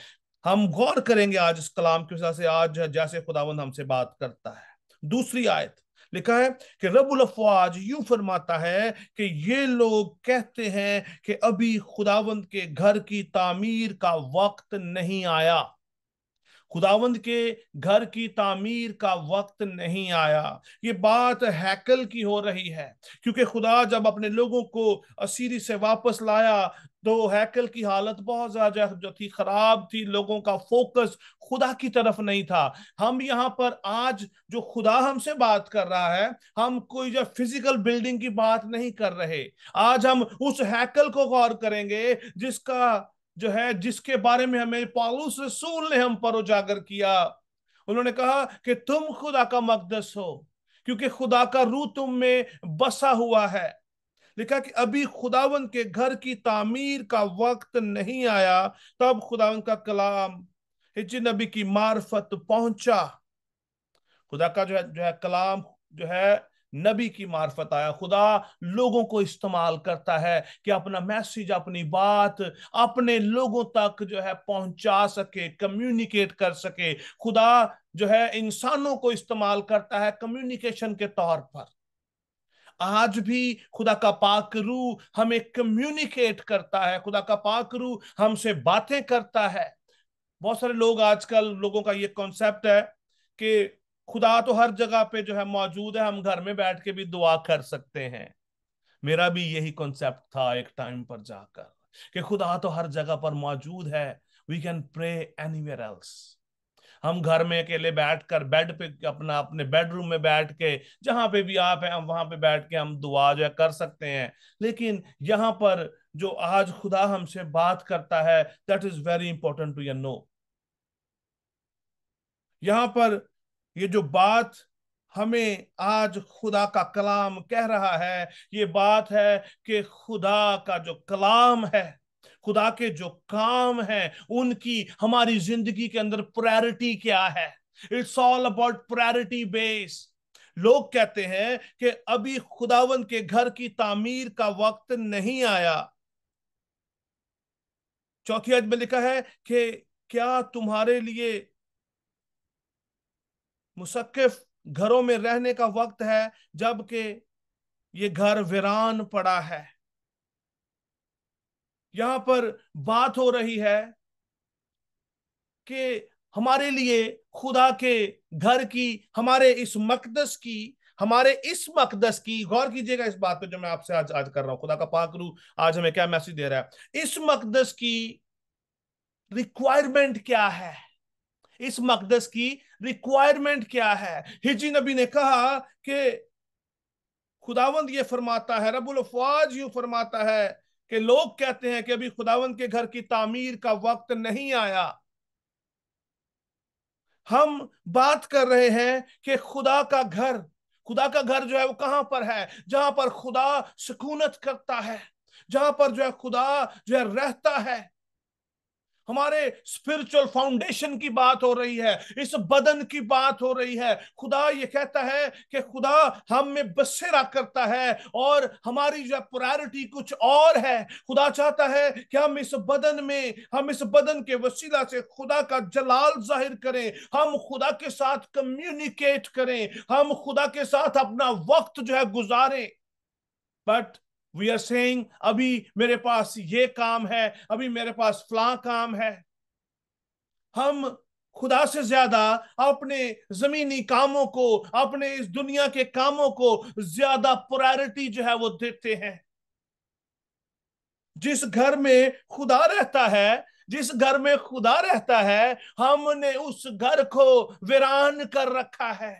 हम गौर करेंगे आज इस कलाम की वजह से, आज जैसे खुदावंद हमसे बात करता है। दूसरी आयत लिखा है कि रब्बुल अफ़वाज यूं फरमाता है कि ये लोग कहते हैं कि अभी खुदावंद के घर की तामीर का वक्त नहीं आया, खुदावंद के घर की तामीर का वक्त नहीं आया। ये बात हैकल की हो रही है, क्योंकि खुदा जब अपने लोगों को असीरी से वापस लाया तो हैकल की हालत बहुत ज्यादा जो थी खराब थी, लोगों का फोकस खुदा की तरफ नहीं था। हम यहाँ पर आज जो खुदा हमसे बात कर रहा है, हम कोई जो फिजिकल बिल्डिंग की बात नहीं कर रहे, आज हम उस हैकल को गौर करेंगे जिसका जो है जिसके बारे में हमें पौलुस रसूल ने हम पर उजागर किया। उन्होंने कहा कि तुम खुदा का मकदस हो, क्योंकि खुदा का रूह तुम में बसा हुआ है। लिखा कि अभी खुदावंद के घर की तामीर का वक्त नहीं आया, तब खुदावंद का कलाम हिज्जी नबी की मार्फत पहुंचा। खुदा का जो है कलाम जो है नबी की मार्फत आया। खुदा लोगों को इस्तेमाल करता है कि अपना मैसेज, अपनी बात अपने लोगों तक जो है पहुंचा सके, कम्युनिकेट कर सके। खुदा जो है इंसानों को इस्तेमाल करता है कम्युनिकेशन के तौर पर। आज भी खुदा का पाक रूह हमें कम्युनिकेट करता है, खुदा का पाक रूह हमसे बातें करता है। बहुत सारे लोग आजकल, लोगों का ये कॉन्सेप्ट है कि खुदा तो हर जगह पे जो है मौजूद है, हम घर में बैठ के भी दुआ कर सकते हैं। मेरा भी यही कॉन्सेप्ट था एक टाइम पर जाकर, कि खुदा तो हर जगह पर मौजूद है, we can pray anywhere else. हम घर में अकेले बैठकर बेड पे अपना अपने बेडरूम में बैठ के जहां पे भी आप हैं, हम वहां पे बैठ के हम दुआ जो है कर सकते हैं। लेकिन यहाँ पर जो आज खुदा हमसे बात करता है, that is very important to you know. यहां पर ये जो बात हमें आज खुदा का कलाम कह रहा है, ये बात है कि खुदा का जो कलाम है, खुदा के जो काम है, उनकी हमारी जिंदगी के अंदर प्रायोरिटी क्या है। It's all about priority base. लोग कहते हैं कि अभी खुदावंद के घर की तामीर का वक्त नहीं आया। चौथी आयत में लिखा है कि क्या तुम्हारे लिए मुसक्किफ घरों में रहने का वक्त है, जबकि ये घर वीरान पड़ा है। यहां पर बात हो रही है कि हमारे लिए खुदा के घर की, हमारे इस मकदस की गौर कीजिएगा इस बात पे जो मैं आपसे आज आज कर रहा हूं। खुदा का पाक रूह आज हमें क्या मैसेज दे रहा है। इस मकदस की रिक्वायरमेंट क्या है, इस मकदस की रिक्वायरमेंट क्या है। हिज्जी नबी ने कहा कि खुदावंद ये फरमाता है, रब्बुल अफ़वाज यूं फरमाता है कि लोग कहते हैं कि अभी खुदावंद के घर की तामीर का वक्त नहीं आया। हम बात कर रहे हैं कि खुदा का घर जो है वो कहां पर है, जहां पर खुदा सुकूनत करता है, जहां पर जो है खुदा जो है रहता है। हमारे स्पिरिचुअल फाउंडेशन की बात हो रही है, इस बदन की बात हो रही है। खुदा ये कहता है कि खुदा हम में बसेरा करता है और हमारी जो प्रायोरिटी कुछ और है। खुदा चाहता है कि हम इस बदन के वसीला से खुदा का जलाल जाहिर करें, हम खुदा के साथ कम्युनिकेट करें, हम खुदा के साथ अपना वक्त जो है गुजारें। बट वी आर सेइंग अभी मेरे पास ये काम है, अभी मेरे पास फलां काम है। हम खुदा से ज्यादा अपने जमीनी कामों को, अपने इस दुनिया के कामों को ज्यादा प्रायोरिटी जो है वो देते हैं। जिस घर में खुदा रहता है, हमने उस घर को वीरान कर रखा है।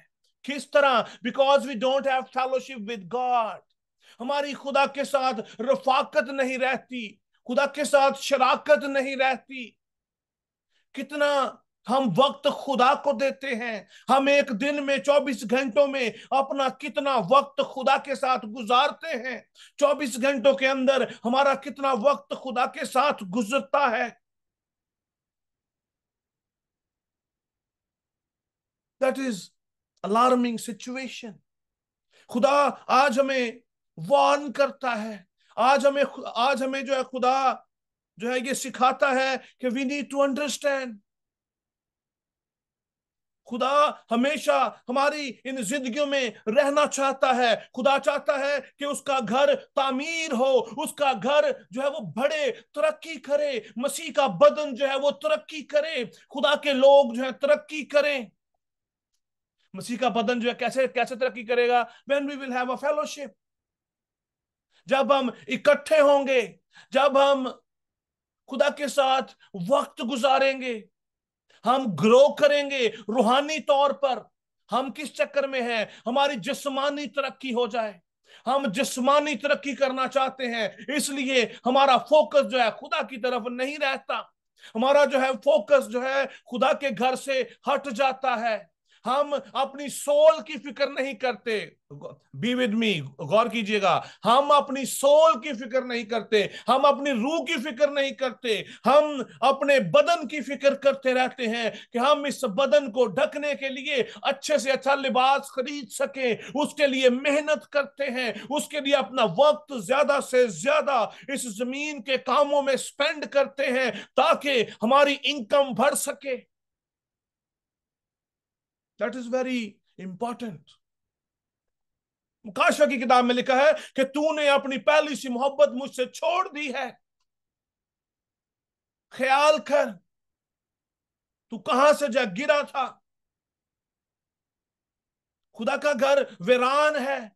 किस तरह? Because we don't have fellowship with God. हमारी खुदा के साथ रफाकत नहीं रहती, खुदा के साथ शराकत नहीं रहती। कितना हम वक्त खुदा को देते हैं, हम एक दिन में 24 घंटों में अपना कितना वक्त खुदा के साथ गुजारते हैं, 24 घंटों के अंदर हमारा कितना वक्त खुदा के साथ गुजरता है। That is alarming situation. खुदा आज हमें वार्न करता है, आज हमें जो है खुदा जो है ये सिखाता है कि वी नीड टू अंडरस्टैंड। खुदा हमेशा हमारी इन जिंदगियों में रहना चाहता है। खुदा चाहता है कि उसका घर तामीर हो, उसका घर जो है वो बढ़े, तरक्की करे, मसीह का बदन जो है वो तरक्की करे, खुदा के लोग जो है तरक्की करें। मसीह का बदन जो है कैसे कैसे तरक्की करेगा? When we will have a fellowship, जब हम इकट्ठे होंगे, जब हम खुदा के साथ वक्त गुजारेंगे, हम ग्रो करेंगे रूहानी तौर पर। हम किस चक्कर में हैं? हमारी जिस्मानी तरक्की हो जाए, हम जिस्मानी तरक्की करना चाहते हैं, इसलिए हमारा फोकस जो है खुदा की तरफ नहीं रहता, हमारा जो है फोकस जो है खुदा के घर से हट जाता है। हम अपनी सोल की फिक्र नहीं करते। बी विद मी, गौर कीजिएगा, हम अपनी सोल की फिक्र नहीं करते, हम अपनी रूह की फिक्र नहीं करते, हम अपने बदन की फिक्र करते रहते हैं कि हम इस बदन को ढकने के लिए अच्छे से अच्छा लिबास खरीद सके, उसके लिए मेहनत करते हैं, उसके लिए अपना वक्त ज्यादा से ज्यादा इस जमीन के कामों में स्पेंड करते हैं ताकि हमारी इनकम बढ़ सके। That is very important. मुकाशवा की किताब में लिखा है कि तूने अपनी पहली सी मोहब्बत मुझसे छोड़ दी है। ख्याल कर, तू कहां से जा गिरा था। खुदा का घर वीरान है।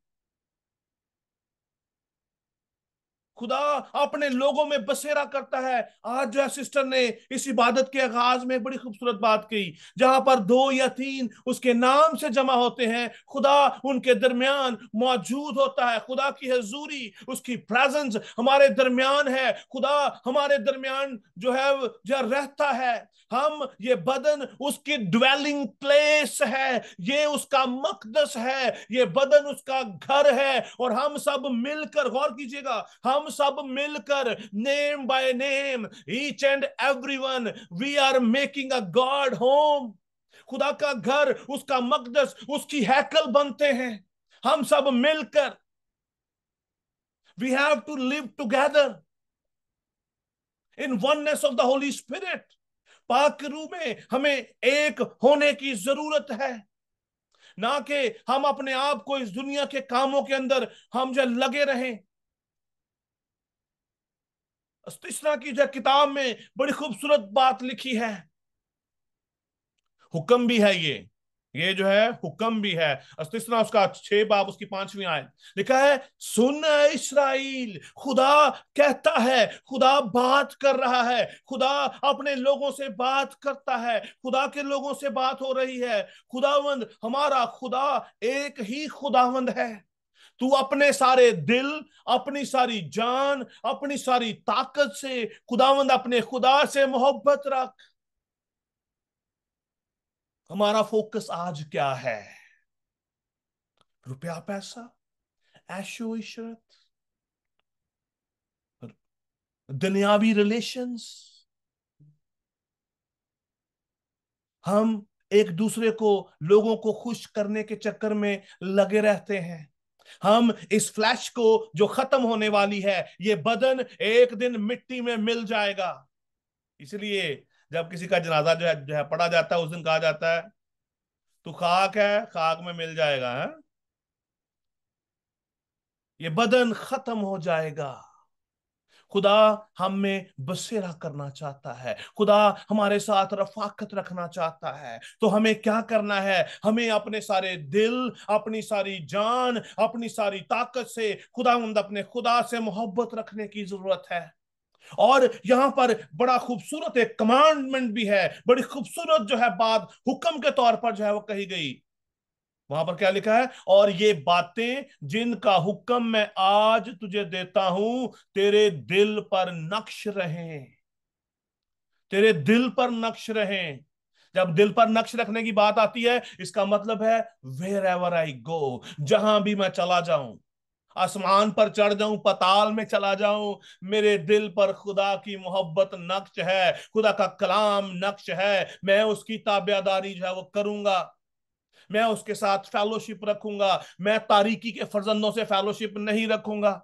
खुदा अपने लोगों में बसेरा करता है। आज जो है सिस्टर ने इस इबादत के आगाज में बड़ी खूबसूरत बात कही, जहां पर 2 या 3 उसके नाम से जमा होते हैं, खुदा उनके दरमियान मौजूद होता है। खुदा की हजूरी, उसकी प्रेजेंस हमारे दरमियान है। खुदा हमारे दरमियान जो है रहता है। हम ये बदन उसकी ड्वेलिंग प्लेस है, ये उसका मकदस है, ये बदन उसका घर है। और हम सब मिलकर, गौर कीजिएगा, हम सब मिलकर name by name, each and everyone, we are making a God home. खुदा का घर, उसका मकदस, उसकी हैकल बनते हैं हम सब मिलकर। We have to live together in oneness of the Holy Spirit. पाक रूह में हमें एक होने की जरूरत है, ना कि हम अपने आप को इस दुनिया के कामों के अंदर हम जो लगे रहें। तीसरा की जो किताब में बड़ी खूबसूरत बात लिखी है, हुक्म भी है, ये जो है हुक्म भी है। तीसरा उसका 6 बाब उसकी 5वीं आयत लिखा है, सुन इस्राइल, खुदा कहता है, खुदा बात कर रहा है, खुदा अपने लोगों से बात करता है, खुदा के लोगों से बात हो रही है। खुदावंद, हमारा खुदा एक ही खुदावंद है। तू अपने सारे दिल, अपनी सारी जान, अपनी सारी ताकत से खुदावंद अपने खुदा से मोहब्बत रख। हमारा फोकस आज क्या है? रुपया पैसा, ऐशो इशरत, दुनियावी रिलेशंस? हम एक दूसरे को, लोगों को खुश करने के चक्कर में लगे रहते हैं। हम इस फ्लैश को जो खत्म होने वाली है, ये बदन एक दिन मिट्टी में मिल जाएगा। इसलिए जब किसी का जनाजा जो है पढ़ा जाता है, उस दिन कहा जाता है तू खाक है, खाक में मिल जाएगा है? ये बदन खत्म हो जाएगा। खुदा हम में बसेरा करना चाहता है, खुदा हमारे साथ रफाकत रखना चाहता है। तो हमें क्या करना है? हमें अपने सारे दिल, अपनी सारी जान, अपनी सारी ताकत से खुदावंद अपने खुदा से मोहब्बत रखने की जरूरत है। और यहां पर बड़ा खूबसूरत एक कमांडमेंट भी है, बड़ी खूबसूरत जो है बात हुक्म के तौर पर जो है वो कही गई। वहां पर क्या लिखा है? और ये बातें जिनका हुक्म मैं आज तुझे देता हूं तेरे दिल पर नक्श रहें, तेरे दिल पर नक्श रहें। जब दिल पर नक्श रखने की बात आती है, इसका मतलब है वेर एवर आई गो, जहां भी मैं चला जाऊं, आसमान पर चढ़ जाऊं, पताल में चला जाऊं, मेरे दिल पर खुदा की मोहब्बत नक्श है, खुदा का कलाम नक्श है। मैं उसकी ताबेदारी जो है वो करूंगा, मैं उसके साथ फेलोशिप रखूंगा। मैं तारीकी के फर्जंदों से फेलोशिप नहीं रखूंगा।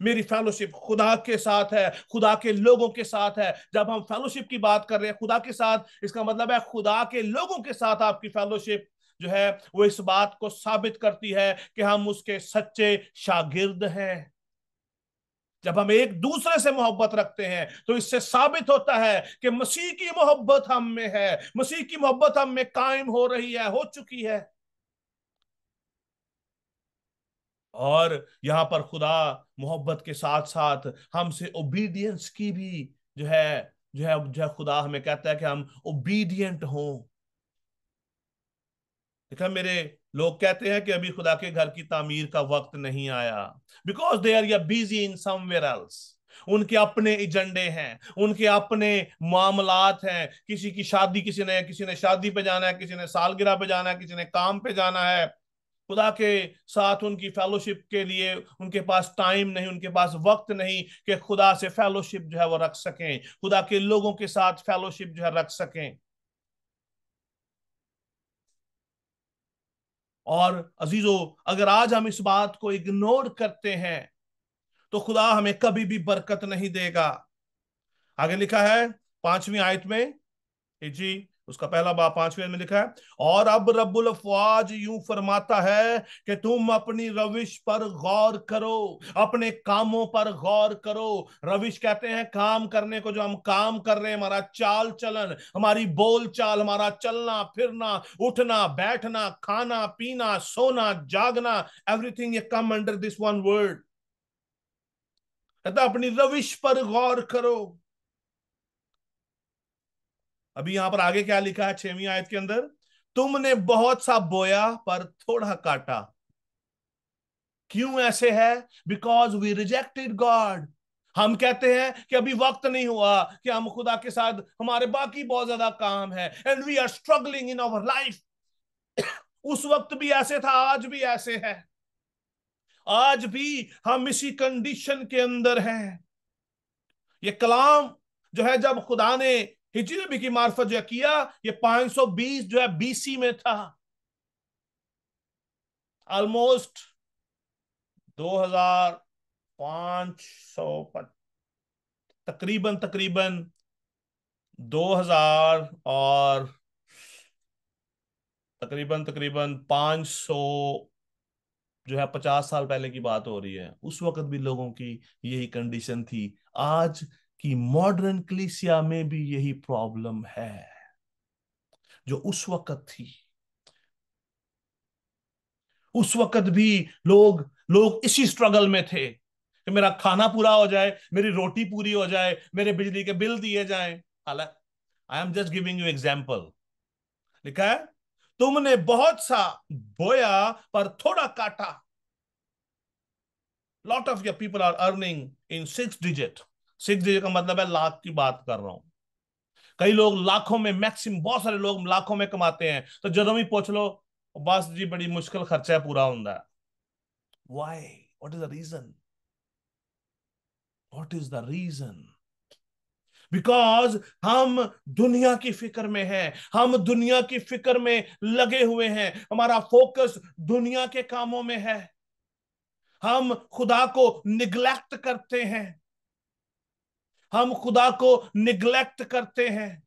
मेरी फेलोशिप खुदा के साथ है, खुदा के लोगों के साथ है। जब हम फेलोशिप की बात कर रहे हैं खुदा के साथ, इसका मतलब है खुदा के लोगों के साथ आपकी फेलोशिप जो है वो इस बात को साबित करती है कि हम उसके सच्चे शागिर्द हैं। जब हम एक दूसरे से मोहब्बत रखते हैं तो इससे साबित होता है कि मसीह की मोहब्बत हम में है, मसीह की मोहब्बत हम में कायम हो रही है, हो चुकी है। और यहां पर खुदा मोहब्बत के साथ साथ हमसे ओबीडियंस की भी जो है खुदा हमें कहता है कि हम ओबीडियंट हों। देखा, मेरे लोग कहते हैं कि अभी खुदा के घर की तामीर का वक्त नहीं आया, बिकॉज दे आर या बिजी इन समवेयर एल्स। उनके अपने एजेंडे हैं, उनके अपने मामलात हैं। किसी की शादी, किसी ने शादी पे जाना है, किसी ने सालगिरह पे जाना है, किसी ने काम पे जाना है। खुदा के साथ उनकी फेलोशिप के लिए उनके पास टाइम नहीं, उनके पास वक्त नहीं कि खुदा से फेलोशिप जो है वो रख सकें, खुदा के लोगों के साथ फेलोशिप जो है रख सकें। और अजीजों, अगर आज हम इस बात को इग्नोर करते हैं तो खुदा हमें कभी भी बरकत नहीं देगा। आगे लिखा है 5वीं आयत में, जी उसका पहला बाब 5वें में लिखा है, और अब रब्बुल अफवाज यूं फरमाता है कि तुम अपनी रविश पर गौर करो, अपने कामों पर गौर करो। रविश कहते हैं काम करने को, जो हम काम कर रहे हैं, हमारा चाल चलन, हमारी बोल चाल, हमारा चलना फिरना, उठना बैठना, खाना पीना, सोना जागना, एवरीथिंग ये come under this one word. कहता अपनी रविश पर गौर करो। अभी यहां पर आगे क्या लिखा है 6वीं आयत के अंदर? तुमने बहुत सा बोया पर थोड़ा काटा। क्यों ऐसे है? Because we rejected God. हम कहते हैं कि अभी वक्त नहीं हुआ, कि हम खुदा के साथ, हमारे बाकी बहुत ज्यादा काम है, and we are struggling in our life. उस वक्त भी ऐसे था, आज भी ऐसे है, आज भी हम इसी कंडीशन के अंदर हैं। ये कलाम जो है जब खुदा ने हिजरी नबी की मार्फत जो किया, ये 520 जो है बीसी में था। ऑलमोस्ट 2500, तकरीबन तकरीबन 2000 और तकरीबन तकरीबन 500 जो है 50 साल पहले की बात हो रही है। उस वक्त भी लोगों की यही कंडीशन थी। आज की मॉडर्न कलीसिया में भी यही प्रॉब्लम है जो उस वक्त थी। उस वक्त भी लोग लोग इसी स्ट्रगल में थे कि मेरा खाना पूरा हो जाए, मेरी रोटी पूरी हो जाए, मेरे बिजली के बिल दिए जाएं। हालांकि I am just giving you example. लिखा है तुमने बहुत सा बोया पर थोड़ा काटा। Lot of your people are earning in 6 digit. 6 digit का मतलब है लाख की बात कर रहा हूं। कई लोग लाखों में, मैक्सिमम बहुत सारे लोग लाखों में कमाते हैं, तो ਜਦੋਂ भी पूछ लो बस जी बड़ी मुश्किल खर्चा पूरा होता है। Why? What is the reason? What is the reason? Because हम दुनिया की फिक्र में हैं, हम दुनिया की फिक्र में लगे हुए हैं, हमारा फोकस दुनिया के कामों में है। हम खुदा को निग्लेक्ट करते हैं, हम खुदा को निग्लेक्ट करते हैं।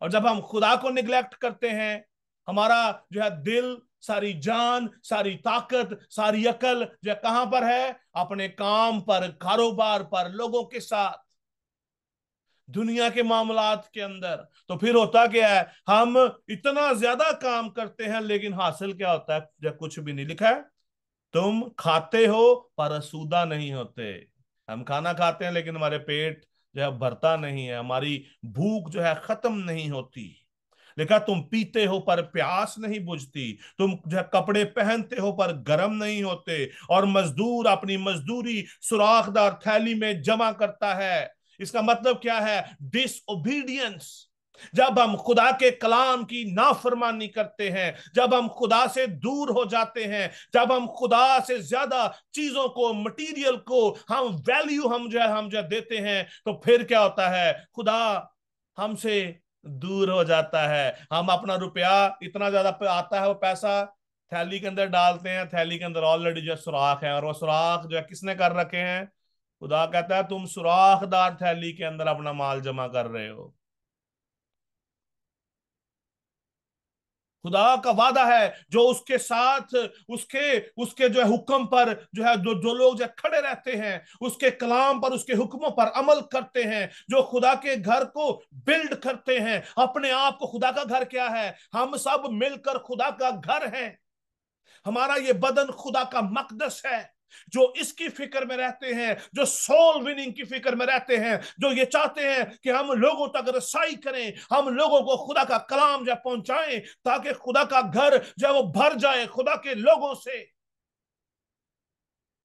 और जब हम खुदा को निग्लेक्ट करते हैं, हमारा जो है दिल, सारी जान, सारी ताकत, सारी अकल जो है कहां पर है? अपने काम पर, कारोबार पर, लोगों के साथ, दुनिया के मामलात के अंदर। तो फिर होता क्या है? हम इतना ज्यादा काम करते हैं लेकिन हासिल क्या होता है? जब कुछ भी नहीं। लिखा है तुम खाते हो पर असूदा नहीं होते। हम खाना खाते हैं लेकिन हमारे पेट जो है भरता नहीं है, हमारी भूख जो है खत्म नहीं होती। लिखा तुम पीते हो पर प्यास नहीं बुझती, तुम जो है कपड़े पहनते हो पर गर्म नहीं होते, और मजदूर अपनी मजदूरी सुराखदार थैली में जमा करता है। इसका मतलब क्या है? डिसओबीडियंस। जब हम खुदा के कलाम की नाफरमानी करते हैं, जब हम खुदा से दूर हो जाते हैं, जब हम खुदा से ज्यादा चीजों को, मटेरियल को हम वैल्यू हम जो देते हैं, तो फिर क्या होता है? खुदा हमसे दूर हो जाता है। हम अपना रुपया इतना ज्यादा आता है, वो पैसा थैली के अंदर डालते हैं, थैली के अंदर ऑलरेडी जो सुराख है, और वो सुराख जो है किसने कर रखे हैं? खुदा कहता है तुम सुराखदार थैली के अंदर अपना माल जमा कर रहे हो। खुदा का वादा है जो उसके साथ, उसके उसके जो है हुक्म पर जो है, जो लोग जो खड़े रहते हैं, उसके कलाम पर, उसके हुक्मों पर अमल करते हैं, जो खुदा के घर को बिल्ड करते हैं। अपने आप को, खुदा का घर क्या है? हम सब मिलकर खुदा का घर हैं। हमारा ये बदन खुदा का मकदस है। जो इसकी फिक्र में रहते हैं, जो सोल विनिंग की फिक्र में रहते हैं, जो ये चाहते हैं कि हम लोगों तक रसाई करें, हम लोगों को खुदा का कलाम जो पहुंचाएं, ताकि खुदा का घर जो है वो भर जाए खुदा के लोगों से।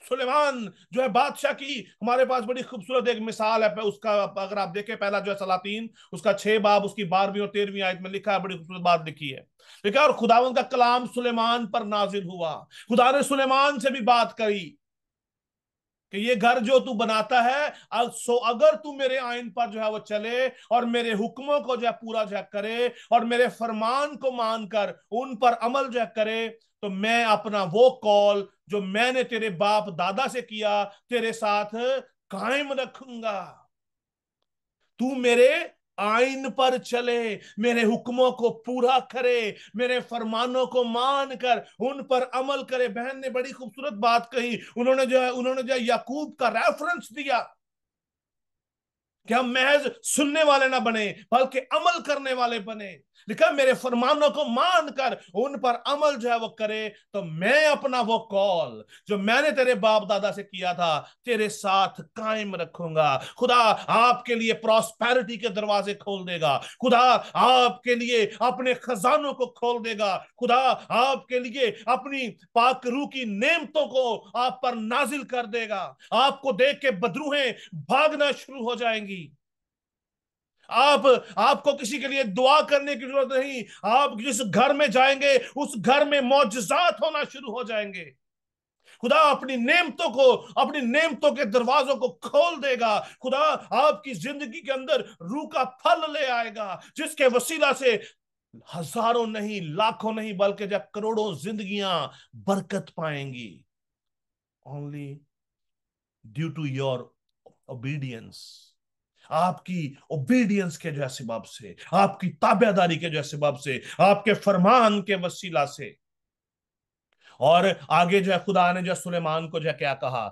सुलेमान जो है बादशाह की, हमारे पास बड़ी खूबसूरत एक मिसाल है उसका। अगर आप देखें, पहला जो है सलातीन, उसका 6 बाब, उसकी 12वीं और 13वीं आयत में लिखा है, बड़ी खूबसूरत बात लिखी है। लिखा, और खुदावंद का कलाम सुलेमान पर नाजिल हुआ। खुदा ने सुलेमान से भी बात करी कि ये घर जो तू बनाता है, सो अगर तू मेरे आइन पर जो है वो चले, और मेरे हुक्मों को जो है पूरा जो है करे, और मेरे फरमान को मानकर उन पर अमल जो है करे, तो मैं अपना वो कौल जो मैंने तेरे बाप दादा से किया, तेरे साथ कायम रखूंगा। तू मेरे आइन पर चले, मेरे हुक्मों को पूरा करे, मेरे फरमानों को मान कर उन पर अमल करे। बहन ने बड़ी खूबसूरत बात कही। उन्होंने जो है याकूब का रेफरेंस दिया कि हम महज सुनने वाले ना बने, बल्कि अमल करने वाले बने। लिखा, मेरे फरमानों को मानकर उन पर अमल जो है वो करे, तो मैं अपना वो कॉल जो मैंने तेरे बाप दादा से किया था, तेरे साथ कायम रखूंगा। खुदा आपके लिए प्रॉस्पेरिटी के दरवाजे खोल देगा। खुदा आपके लिए अपने खजानों को खोल देगा। खुदा आपके लिए अपनी पाक रूह की नेमतों को आप पर नाजिल कर देगा। आपको देख के बदरूहें भागना शुरू हो जाएंगी। आप आपको किसी के लिए दुआ करने की जरूरत नहीं। आप जिस घर में जाएंगे, उस घर में मौजज़ात होना शुरू हो जाएंगे। खुदा अपनी नेमतों के दरवाजों को खोल देगा। खुदा आपकी जिंदगी के अंदर रूह का फल ले आएगा, जिसके वसीला से हजारों नहीं, लाखों नहीं, बल्कि जब करोड़ों जिंदगियां बरकत पाएंगी। Only due to your obedience. आपकी ओबीडियंस के जो है सबब से, आपकी ताबेदारी के जो है सबब से, आपके फरमान के वसीला से। और आगे जो है खुदा ने जो सुलेमान को जो है क्या कहा,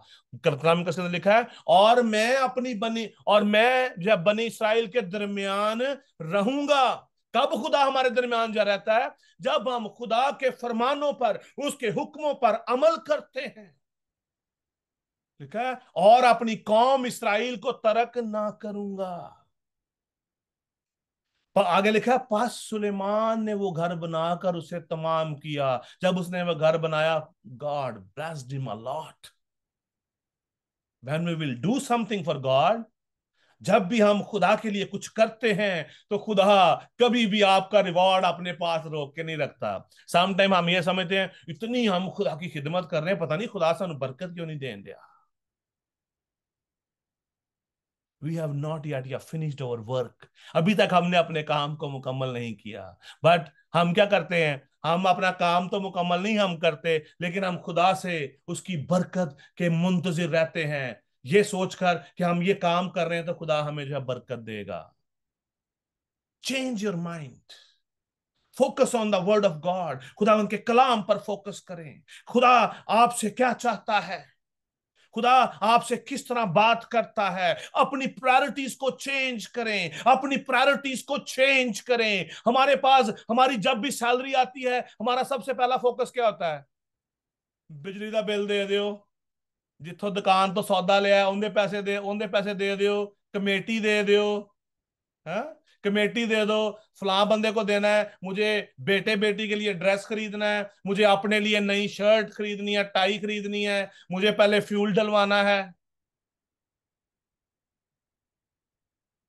कलाम के अंदर लिखा है, और मैं जो है बनी इसराइल के दरमियान रहूंगा। कब खुदा हमारे दरमियान जो रहता है? जब हम खुदा के फरमानों पर, उसके हुक्मों पर अमल करते हैं। लिखा है, और अपनी कौम इसराइल को तरक ना करूंगा। पर आगे लिखा है, पास सुलेमान ने वो घर बनाकर उसे तमाम किया। जब उसने वो घर बनाया, God blessed him a lot. When we will do something for God, जब भी हम खुदा के लिए कुछ करते हैं, तो खुदा कभी भी आपका रिवॉर्ड अपने पास रोक के नहीं रखता। समटाइम हम ये समझते हैं, इतनी हम खुदा की खिदमत कर रहे हैं, पता नहीं खुदा से बरकत क्यों नहीं दें दिया। We have not yet finished our work. अभी तक हमने अपने काम को मुकम्मल नहीं किया। बट हम क्या करते हैं? हम अपना काम तो मुकम्मल नहीं हम करते, लेकिन हम खुदा से उसकी बरकत के मुंतजिर रहते हैं, ये सोचकर कि हम ये काम कर रहे हैं तो खुदा हमें जो है बरकत देगा। Change your mind, focus on the word of God. खुदा उनके कलाम पर फोकस करें। खुदा आपसे क्या चाहता है, खुदा आपसे किस तरह बात करता है। अपनी प्रायोरिटीज को चेंज करें, अपनी प्रायोरिटीज को चेंज करें। हमारे पास, हमारी जब भी सैलरी आती है, हमारा सबसे पहला फोकस क्या होता है? बिजली का बिल दे दियो, जिथों दुकान तो सौदा लिया उनके पैसे दे दियो, कमेटी दे दियो। हाँ, कमेटी दे दो, फलां बंदे को देना है, मुझे बेटे बेटी के लिए ड्रेस खरीदना है, मुझे अपने लिए नई शर्ट खरीदनी है, टाई खरीदनी है, मुझे पहले फ्यूल डलवाना है।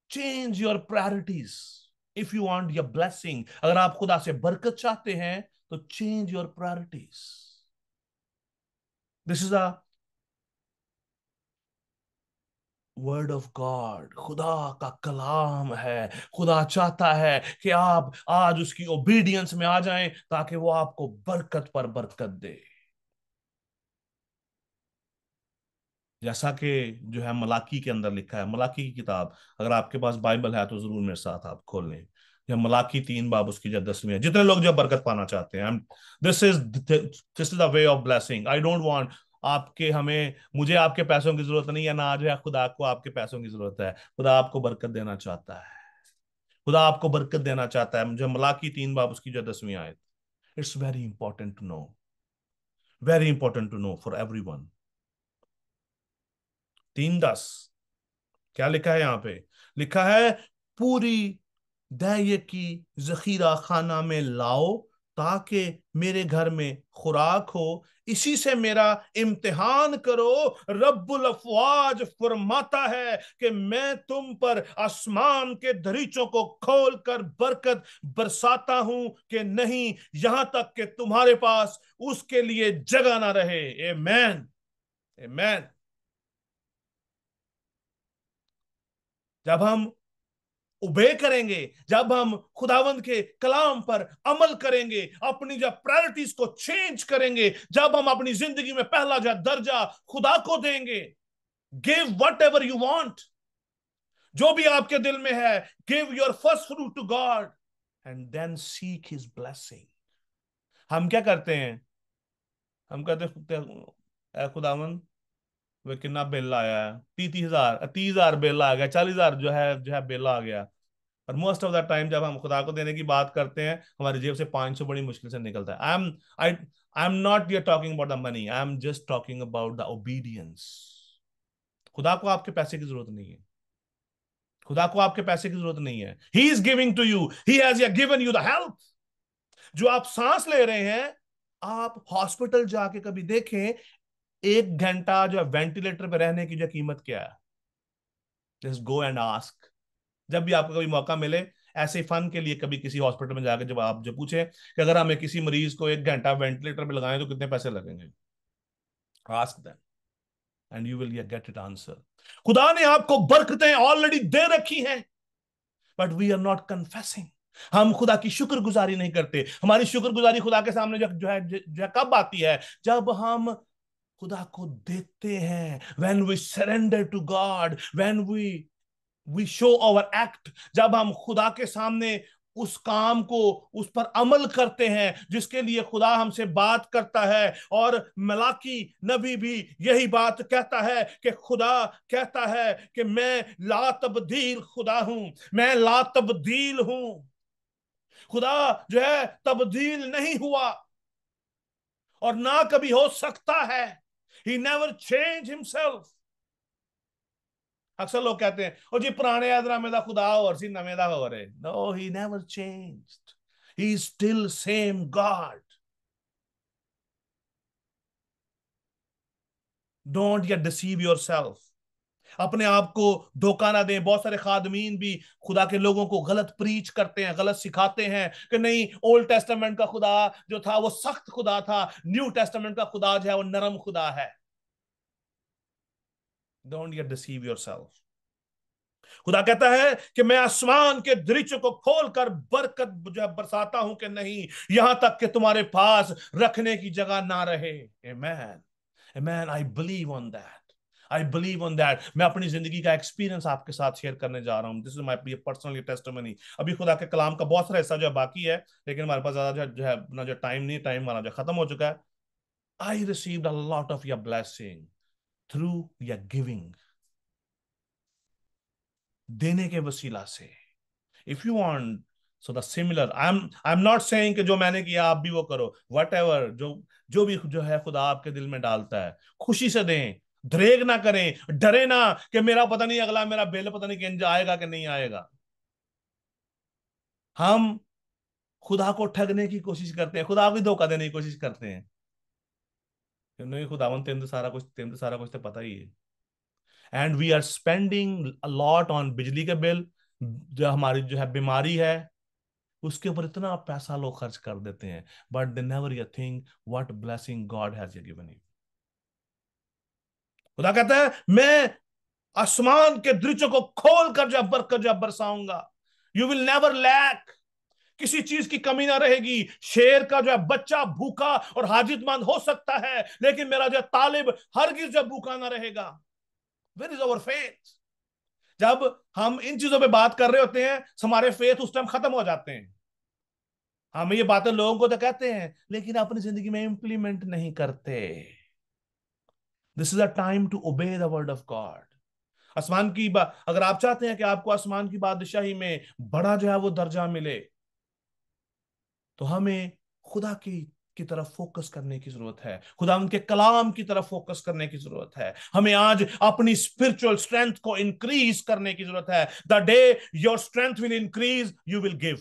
Change your priorities if you want your blessing. अगर आप खुदा से बरकत चाहते हैं तो change your priorities. This is a word of God, खुदा का कलाम है। खुदा चाहता है कि आप आज उसकी ओबीडियंस में आ जाएं ताकि वो आपको बरकत पर बरकत दे। जैसा कि जो है मलाकी के अंदर लिखा है, मलाकी की किताब, अगर आपके पास बाइबल है तो जरूर मेरे साथ आप खोल लें। यह मलाकी 3 बाब उसकी जो 10वीं है। जितने लोग जो बरकत पाना चाहते हैं, this is the way of blessing. I don't want आपके हमें मुझे आपके पैसों की जरूरत नहीं है, ना जो है खुदा को आपके पैसों की जरूरत है। खुदा आपको बरकत देना चाहता है। खुदा आपको बरकत देना चाहता है। मुझे मलाकी 3 बाब उसकी जो 10वीं आयत। It's very important to know, very important to know for everyone. 3:10 क्या लिखा है यहां पे? लिखा है, पूरी दह की जखीरा खाना में लाओ ताकि मेरे घर में खुराक हो, इसी से मेरा इम्तिहान करो। रब्बुल अफवाज फरमाता है कि मैं तुम पर आसमान के दरीचों को खोल कर बरकत बरसाता हूं कि नहीं, यहां तक कि तुम्हारे पास उसके लिए जगह ना रहे। आमेन, आमेन। जब हम उबे करेंगे, जब हम खुदावंद के कलाम पर अमल करेंगे, अपनी जब प्रायोरिटीज को चेंज करेंगे, जब हम अपनी जिंदगी में पहला जो दर्जा खुदा को देंगे, give whatever you want, जो भी आपके दिल में है, give your first fruit to God and then seek his blessing. हम क्या करते हैं? हम कहते हैं, "ऐ खुदावंद वे कितना बिल आया है, 30,000 बिल आ गया, 40,000 जो है बिल आ गया।" और मोस्ट ऑफ द टाइम जब हम खुदा को देने की बात करते हैं, हमारी जेब से 500 बड़ी मुश्किल से निकलता है। I am not yet talking about the money, I am just talking about the obedience. खुदा को आपके पैसे की जरूरत नहीं है। खुदा को आपके पैसे की जरूरत नहीं है। He is giving to you, he has given you the health. जो आप सांस ले रहे हैं, आप हॉस्पिटल जाके कभी देखें 1 घंटा जो वेंटिलेटर पे रहने की जो कीमत क्या है। Just go and ask. जब भी आपको कभी मौका मिले, ऐसे फन के लिए कभी किसी हॉस्पिटल में जाकर जब आप जो पूछे कि अगर हमें किसी मरीज को 1 घंटा वेंटिलेटर पे लगाएं तो कितने पैसे लगेंगे, ask them and you will get it answer. खुदा ने आपको बरकतें ऑलरेडी दे रखी हैं, but we are not confessing. हम खुदा की शुक्रगुजारी नहीं करते। हमारी शुक्रगुजारी खुदा के सामने जो है कब आती है? जब हम खुदा को देखते हैं, when we surrender to God, when we show our act, जब हम खुदा के सामने उस काम को, उस पर अमल करते हैं जिसके लिए खुदा हमसे बात करता है। और मलाकी नबी भी यही बात कहता है कि खुदा कहता है कि मैं ला तब्दील खुदा हूं, मैं ला तब्दील हूं। खुदा जो है तब्दील नहीं हुआ और ना कभी हो सकता है। He never changed himself। अक्सर लोग कहते हैं, ओ जी पुराने यादनामे दा खुदा और सी नवे दा हो रहे। No, he never changed। He is still same God। Don't get deceive yourself। अपने आप को धोखा ना दें। बहुत सारे खादमीन भी खुदा के लोगों को गलत प्रीच करते हैं, गलत सिखाते हैं कि नहीं, ओल्ड टेस्टामेंट का खुदा जो था वो सख्त खुदा था, न्यू टेस्टामेंट का खुदा जो है वो नरम खुदा है। Don't get deceive yourself। खुदा कहता है कि मैं आसमान के दृश्य को खोलकर बरकत जो है बरसाता हूं कि नहीं, यहां तक कि तुम्हारे पास रखने की जगह ना रहे। आमेन, आमेन। I believe on that, I believe on that. मैं अपनी जिंदगी का एक्सपीरियंस आपके साथ शेयर करने जा रहा हूं। This is my personal testimony. अभी खुदा के कलाम का बहुत सारा हिस्सा जो है बाकी है, लेकिन हमारे पास ज्यादा जो है अपना जो टाइम नहीं, टाइम हमारा जो खत्म हो चुका है। I received a lot of your blessing through your giving, देने के वसीला से। If you want, so the similar, I am not saying कि जो मैंने किया आप भी वो करो। वट एवर, जो भी जो है खुदा आपके दिल में डालता है, खुशी से दें, धरेग ना करें, डरे ना कि मेरा पता नहीं अगला मेरा बिल पता नहीं आएगा कि नहीं आएगा। हम खुदा को ठगने की कोशिश करते हैं, खुदा को धोखा देने की कोशिश करते हैं। नहीं खुदावन, तेन तो सारा कुछ तो पता ही है। And we are spending lot on बिजली के बिल, जो हमारी जो है बीमारी है उसके ऊपर इतना पैसा लोग खर्च कर देते हैं, but they never you think what blessing God has given you. खुदा कहता है मैं आसमान के दृश्यों को खोल कर जब बरसाऊंगा, यू विल नेवर लैक, किसी चीज की कमी ना रहेगी। शेर का जो है बच्चा भूखा और हाजितमंद हो सकता है, लेकिन मेरा जो तालिब हरगिज जब भूखा ना रहेगा। Where is our faith? जब हम इन चीजों पे बात कर रहे होते हैं, हमारे फेथ उस टाइम खत्म हो जाते हैं। हम ये बातें लोगों को तो कहते हैं, लेकिन अपनी जिंदगी में इंप्लीमेंट नहीं करते। This is a time to obey the word of God. आसमान की बात, अगर आप चाहते हैं कि आपको आसमान की बादशाही में बड़ा जो है वो दर्जा मिले, तो हमें खुदा की तरफ फोकस करने की जरूरत है, खुदा उनके कलाम की तरफ फोकस करने की जरूरत है। हमें आज अपनी स्पिरिचुअल स्ट्रेंथ को इंक्रीज करने की जरूरत है। The day your strength will increase, you will give.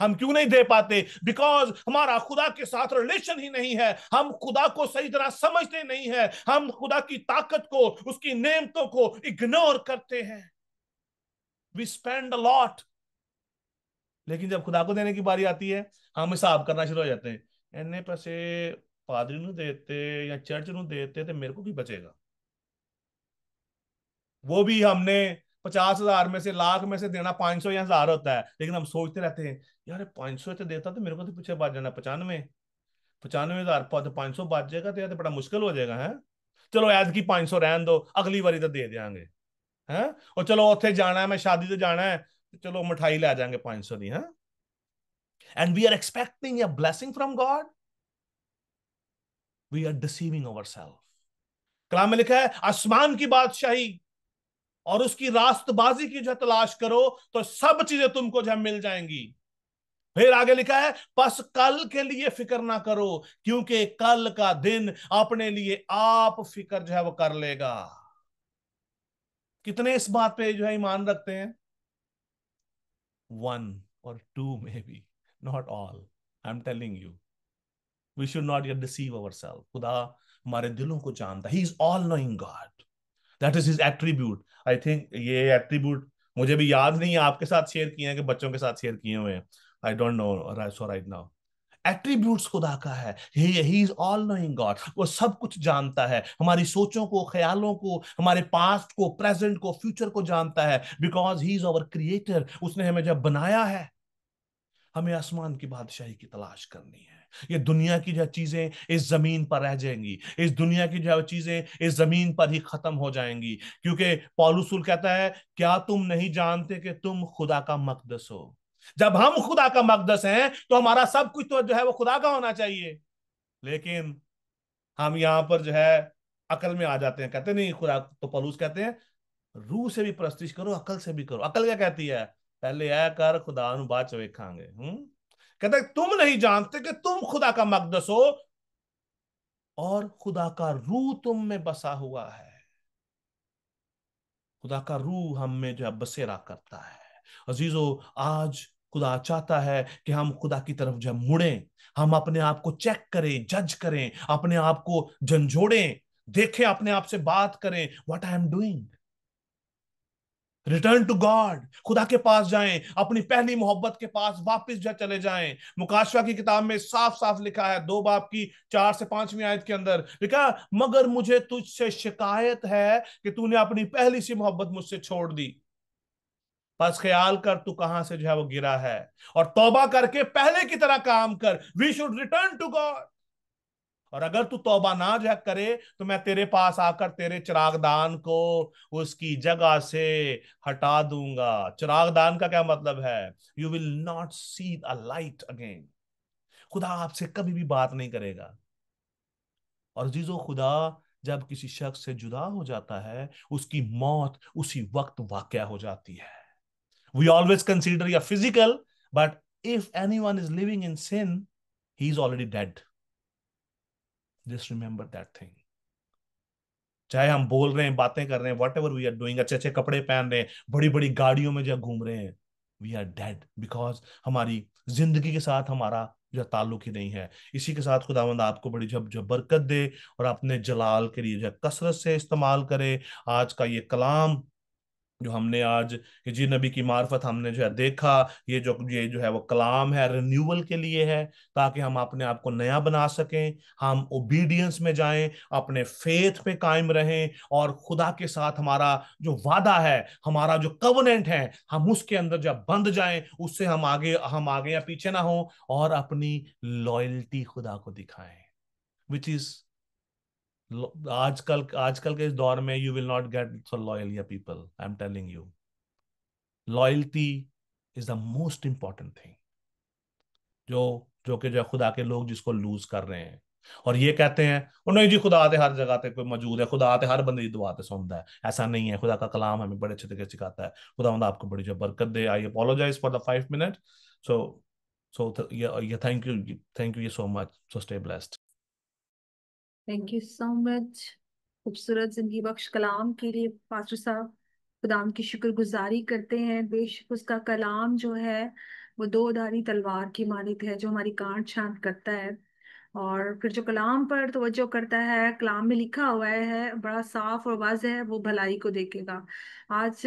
हम क्यों नहीं दे पाते? बिकॉज हमारा खुदा के साथ रिलेशन ही नहीं है, हम खुदा को सही तरह समझते नहीं है, हम खुदा की ताकत को, उसकी नेमतों को इग्नोर करते हैं। वी स्पेंड अ लॉट, लेकिन जब खुदा को देने की बारी आती है, हम हिसाब करना शुरू हो जाते हैं। इन्ने पैसे पादरी ਨੂੰ देते या चर्च ਨੂੰ देते तो मेरे को की बचेगा? वो भी हमने 50,000 में से, लाख में से देना 500 या 1000 होता है, लेकिन हम सोचते रहते हैं यार 500 तो देता तो मेरे को तो पीछे बच जाना 95,000 तो 500 बच जाएगा तो यार तो बड़ा मुश्किल हो जाएगा है। चलो ऐद की 500 रहन दो, अगली बारी तो दे देंगे है। और चलो उत्थे जाना है, मैं शादी तो जाना है, चलो मिठाई ले जाएंगे 500 दी है। And we are expecting a blessing from God, we are deceiving ourselves। कलाम में लिखा है आसमान की बादशाही और उसकी रास्तबाजी की जो तलाश करो तो सब चीजें तुमको जो मिल जाएंगी। फिर आगे लिखा है बस कल के लिए फिक्र ना करो, क्योंकि कल का दिन अपने लिए आप फिक्र जो है वो कर लेगा। कितने इस बात पे जो है ईमान रखते हैं? 1 or 2 maybe, not all। I'm telling you, we should not yet deceive ourselves। खुदा हमारे दिलों को जानता है। He is all knowing God, that is his attribute। I think ये एट्रीब्यूट मुझे भी याद नहीं है, आपके साथ शेयर किए हैं कि बच्चों के साथ शेयर किए हुए हैं, I don't know so right now. Attributes खुदा का है, he is all knowing God. वो सब कुछ जानता है, हमारी सोचों को, ख्यालों को, हमारे पास्ट को, प्रेजेंट को, फ्यूचर को जानता है, because he is our creator. उसने हमें जब बनाया है, हमें आसमान की बादशाही की तलाश करनी है। ये दुनिया की जो चीजें इस जमीन पर रह जाएंगी, इस दुनिया की जो चीजें इस जमीन पर ही खत्म हो जाएंगी, क्योंकि पौलुस कहता है क्या तुम नहीं जानते कि तुम खुदा का मकदस हो? जब हम खुदा का मकदस हैं तो हमारा सब कुछ तो जो है वो खुदा का होना चाहिए। लेकिन हम यहाँ पर जो है अकल में आ जाते हैं, कहते नहीं खुदा, तो पौलुस कहते हैं रूह से भी परस्तिश करो, अकल से भी करो। अकल क्या कहती है? पहले यह कर, खुदा नु बाद च वेखांगे। कहते तुम नहीं जानते कि तुम खुदा का मकदस हो और खुदा का रूह तुम में बसा हुआ है। खुदा का रूह हम में जो है बसेरा करता है। अजीजों, आज खुदा चाहता है कि हम खुदा की तरफ जब मुड़े, हम अपने आप को चेक करें, जज करें, अपने आप को झंझोड़ें, देखें, अपने आप से बात करें, what I am doing. Return to God, खुदा के पास जाएं, अपनी पहली मोहब्बत के पास वापस जा चले जाएं। मुकाशवा की किताब में साफ साफ लिखा है, 2 बाब की 4 से 5वीं आयत के अंदर लिखा, मगर मुझे तुझसे शिकायत है कि तूने अपनी पहली सी मोहब्बत मुझसे छोड़ दी। बस ख्याल कर तू कहां से जो है वो गिरा है, और तौबा करके पहले की तरह काम कर। We should return to God. और अगर तू तौबा ना जा करे तो मैं तेरे पास आकर तेरे चिरागदान को उसकी जगह से हटा दूंगा। चिरागदान का क्या मतलब है? You will not see a light again. खुदा आपसे कभी भी बात नहीं करेगा। और जीजो, खुदा जब किसी शख्स से जुदा हो जाता है, उसकी मौत उसी वक्त वाकया हो जाती है। वी ऑलवेज कंसीडर या physical, but if anyone is living in sin, he is already dead. Just remember that thing. चाहे हम बोल रहे हैं, बातें कर रहे हैं, whatever we are doing, अच्छे अच्छे कपड़े पहन रहे हैं, बड़ी बड़ी गाड़ियों में जब घूम रहे हैं, वी आर डेड, बिकॉज हमारी जिंदगी के साथ हमारा जो ताल्लुक ही नहीं है। इसी के साथ खुदावंद आपको बड़ी जब जब बरकत दे और अपने जलाल के लिए जो है कसरत से इस्तेमाल करे। आज का ये कलाम जो हमने आज हिजी नबी की मार्फत हमने जो है देखा, ये जो है वो कलाम है, रिन्यूअल के लिए है, ताकि हम अपने आप को नया बना सकें, हम ओबीडियंस में जाएं, अपने फेथ पे कायम रहें, और खुदा के साथ हमारा जो वादा है, हमारा जो कवनेंट है, हम उसके अंदर जब बंध जाएं, उससे हम आगे या पीछे ना हो, और अपनी लॉयल्टी खुदा को दिखाएं, विच इज आजकल आजकल के इस दौर में you will not get so loyal या people, I am telling you. Loyalty is the most important thing जो खुदा के लोग जिसको लूज कर रहे हैं, और ये कहते हैं "ओ नहीं जी, खुदा आते हर जगह पे कोई मौजूद है, खुदा आते हर बंदे की दुआ ते सुनता है"। ऐसा नहीं है। खुदा का कलाम हमें बड़े अच्छे तरीके से सिखाता है। खुदा आपको बड़ी जो बरकत दे। आई अपोलोजाइज फॉर द 5 मिनट। सो सो ये thank you so much. So stay blessed. Thank you so much खूबसूरत जिंदगी बख्श कलाम के लिए पास्टर साहब। खुदाम की शुक्रगुजारी करते हैं। बेशक उसका कलाम जो है वो दो धारी तलवार की मानित है, जो हमारी गांठ छांट करता है, और फिर जो कलाम पर तवज्जो करता है, कलाम में लिखा हुआ है बड़ा साफ और वाज़ेह है, वो भलाई को देखेगा। आज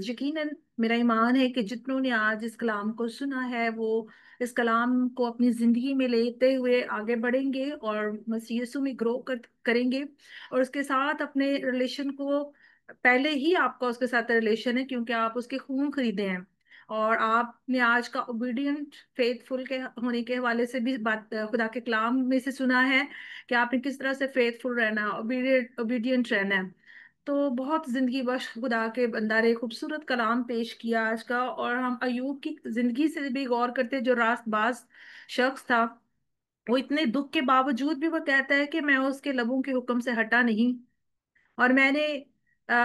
यकीनन मेरा ईमान है कि जितनों ने आज इस कलाम को सुना है वो इस कलाम को अपनी जिंदगी में लेते हुए आगे बढ़ेंगे और मसीह यीशु में ग्रो करेंगे, और उसके साथ अपने रिलेशन को, पहले ही आपका उसके साथ रिलेशन है क्योंकि आप उसके खून खरीदे हैं, और आपने आज का ओबीडियंट फेथफुल के होने के हवाले से भी बात खुदा के कलाम में से सुना है कि आपने किस तरह से फेथफुल रहना, ओबीडियंट रहना है। तो बहुत जिंदगी बख्श खुदा के बंदा ने खूबसूरत कलाम पेश किया आज का, और हम अयूब की जिंदगी से भी गौर करते, जो रास्तबाज शख्स था, वो इतने दुख के बावजूद भी वो कहता है कि मैं उसके लबों के हुक्म से हटा नहीं, और मैंने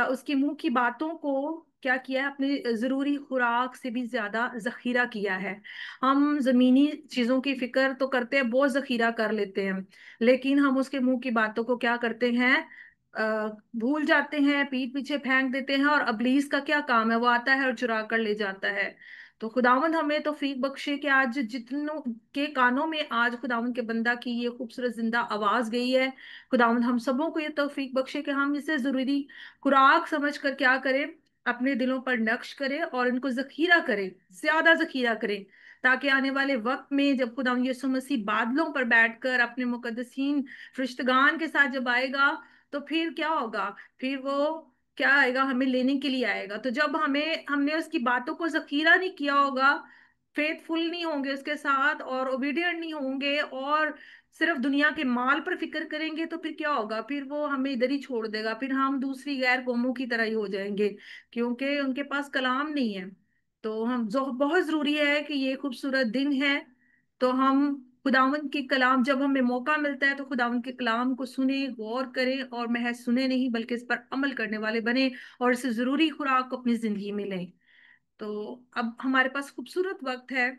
उसकी मुंह की बातों को क्या किया है, अपनी जरूरी खुराक से भी ज्यादा जखीरा किया है। हम जमीनी चीजों की फिक्र तो करते हैं, बहुत जखीरा कर लेते हैं, लेकिन हम उसके मुंह की बातों को क्या करते हैं, भूल जाते हैं, पीठ पीछे फेंक देते हैं, और इब्लीस का क्या काम है, वो आता है और चुरा कर ले जाता है। तो खुदावंद हमें तौफीक बख्शे कि आज जितनों के कानों में आज खुदावंद के बंदा की ये खूबसूरत जिंदा आवाज गई है, खुदावंद हम सबों को ये तौफीक बख्शे कि हम इसे जरूरी खुराक समझ कर क्या करें, अपने दिलों पर नक्श करें और इनको जखीरा करें, ज्यादा जखीरा करें, ताकि आने वाले वक्त में जब खुदावंद यीशु मसीह बादलों पर बैठकर अपने मुकद्दसीन फरिश्तगान के साथ जब आएगा, तो फिर क्या होगा, फिर वो क्या आएगा, हमें लेने के लिए आएगा। तो जब हमने उसकी बातों को जखीरा नहीं किया होगा, फेथफुल नहीं होंगे उसके साथ, और ओबीडियंट नहीं होंगे, और सिर्फ दुनिया के माल पर फिक्र करेंगे, तो फिर क्या होगा, फिर वो हमें इधर ही छोड़ देगा, फिर हम दूसरी गैर कौमों की तरह ही हो जाएंगे, क्योंकि उनके पास कलाम नहीं है। तो हम जो बहुत जरूरी है कि ये खूबसूरत दिन है, तो हम खुदावंद के कलाम, जब हमें मौका मिलता है तो खुदावंद के कलाम को सुने, गौर करें, और महज सुने नहीं बल्कि इस पर अमल करने वाले बने, और इसे जरूरी खुराक को अपनी जिंदगी में लें। तो अब हमारे पास खूबसूरत वक्त है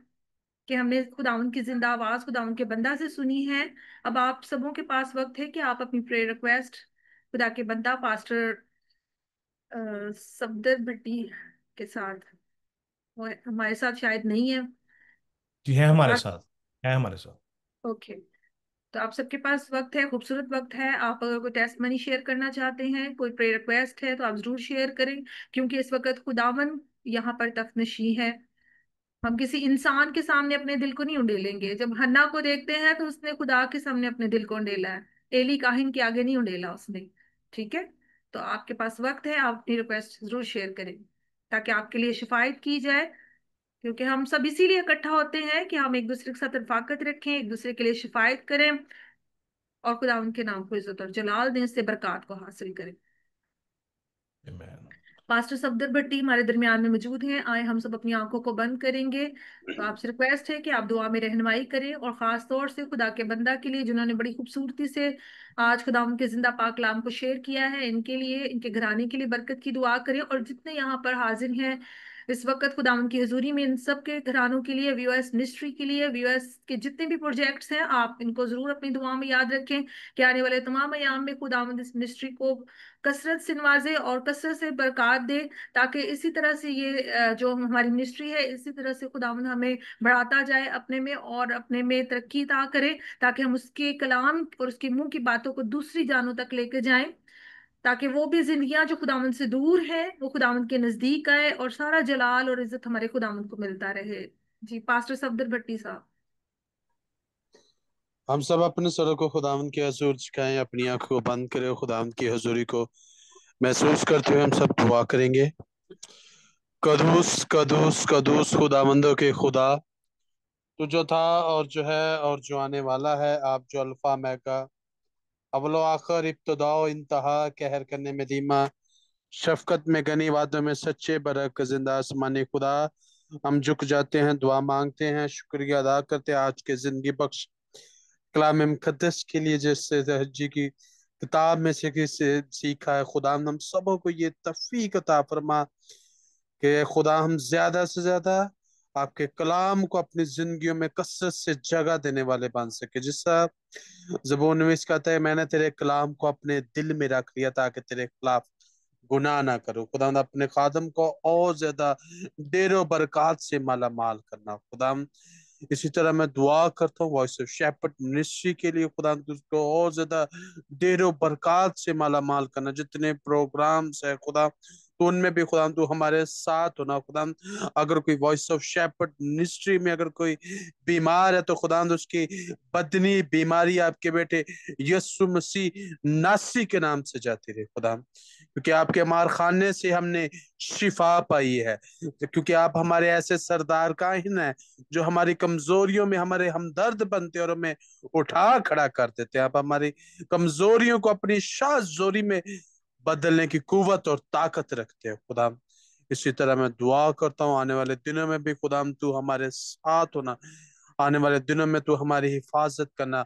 कि हमने खुदावंद की जिंदा आवाज खुदावंद के बंदा से सुनी है। अब आप सबों के पास वक्त है कि आप अपनी प्रेयर रिक्वेस्ट खुदा के बंदा पास्टर सफदर भट्टी के साथ, वो हमारे साथ शायद नहीं है। जी, है हमारे साथ। ओके, तो आप सबके पास वक्त है, खूबसूरत वक्त है। आप अगर कोई टेस्ट मनी शेयर करना चाहते हैं, कोई प्रेयर रिक्वेस्ट है, तो आप जरूर शेयर करें, क्योंकि इस वक्त खुदावन यहाँ पर तफ्तनशी है। हम किसी इंसान के सामने अपने दिल को नहीं उंडेलेंगे। जब हन्ना को देखते हैं तो उसने खुदा के सामने अपने दिल को उंडेला है, एली काहिन के आगे नहीं उंडेला उसने। ठीक है, तो आपके पास वक्त है, आप अपनी रिक्वेस्ट जरूर शेयर करें ताकि आपके लिए शिफायत की जाए, क्योंकि हम सब इसीलिए इकट्ठा होते हैं कि हम एक दूसरे के साथ रफाकत रखें, एक दूसरे के लिए शिफायत करें, और खुदा उनके नाम को इज्जत और जलाल दें, से बरकत को हासिल करें। आमीन। पास्टर सफदर भट्टी हमारे दरमियान में मौजूद हैं। आए हम सब अपनी आंखों को बंद करेंगे। तो आपसे रिक्वेस्ट है कि आप दुआ में रहनुमाई करें, और खास तौर से खुदा के बंदा के लिए जिन्होंने बड़ी खूबसूरती से आज खुदा उनके जिंदा पाक कलाम को शेयर किया है, इनके लिए, इनके घराने के लिए बरकत की दुआ करें, और जितने यहाँ पर हाजिर हैं इस वक्त खुदावंद की हजूरी में इन सब के घरानों के लिए, वीओएस मिनिस्ट्री के लिए, वीओएस के जितने भी प्रोजेक्ट्स हैं, आप इनको जरूर अपनी दुआ में याद रखें कि आने वाले तमाम अयाम में खुदावंद इस मिनिस्ट्री को कसरत से नवाजे और कसरत से बरकत दे, ताकि इसी तरह से ये जो हमारी मिनिस्ट्री है, इसी तरह से खुदावंद हमें बढ़ाता जाए अपने में, और अपने में तरक्की ता करे, ताकि हम उसके कलाम और उसके मुंह की बातों को दूसरी जानों तक लेके जाएं, ताकि वो भी जिंदगियां जो खुदावंद से दूर है वो खुदावंद के नजदीक आए, और सारा जलाल और इज्जत हमारे खुदावंद को मिलता रहे। जी, पास्टर सफदर भट्टी साहब। हम सब अपने सरों को खुदावंद की हजूर झुकाएं, अपनी आंखों को बंद करें, खुदावंद की हजूरी को महसूस करते हुए हम सब दुआ करेंगे। कदूस कदूस कदूस खुदावंदों के खुदा, तू जो था और जो है और जो आने वाला है, आप जो अल्फा मैगा, अव्वल आखिर, इब्तिदा और इंतहा, कहर करने में धीमा, शफकत में गनी, वादों में सच्चे, बरक जिंदा आसमानी खुदा, हम झुक जाते हैं, दुआ मांगते हैं, शुक्रिया अदा करते हैं आज के जिंदगी बख्श कलाम मुकद्दस के लिए, जिससे जी की किताब में से किसे सीखा है। खुदा हम सबों को ये तौफीक अता फरमा कि खुदा हम ज्यादा से ज्यादा आपके कलाम को अपनी जिंदगियों में कसरत से जगह देने वाले बन सके। जिसका ज़बूर नवीस कहता है, मैंने तेरे कलाम को अपने दिल में रख लिया ताकि तेरे खिलाफ गुनाह ना करो। खुदा अपने खादम को और ज्यादा डेरो बरकत से माला माल करना। खुदा इसी तरह मैं दुआ करता हूँ वॉइस ऑफ शेपर्ड मिनिस्ट्री के लिए, खुदा तुझको और ज्यादा डेरो बरकत से माला माल करना। जितने प्रोग्राम्स है खुदा, तो उनमें भी खुदा तू हमारे साथ होना। खुदा अगर कोई वॉइस ऑफ शेपर्ड मिनिस्ट्री में अगर कोई बीमार है, तो खुदा उसकी बदनी बीमारी आपके बेटे यीशु मसीह नासी के नाम से जाती रहे खुदा, क्योंकि आपके मार खाने से हमने शिफा पाई है। क्योंकि आप हमारे ऐसे सरदार काहिन हैं जो हमारी कमजोरियों में हमारे हमदर्द बनते और हमें उठा खड़ा कर देते हैं। आप हमारी कमजोरियों को अपनी शाहजोरी में बदलने की कुवत और ताकत रखते हैं खुदा। इसी तरह मैं दुआ करता हूँ आने वाले दिनों में भी खुदा तू हमारे साथ होना, आने वाले दिनों में तू हमारी हिफाजत करना।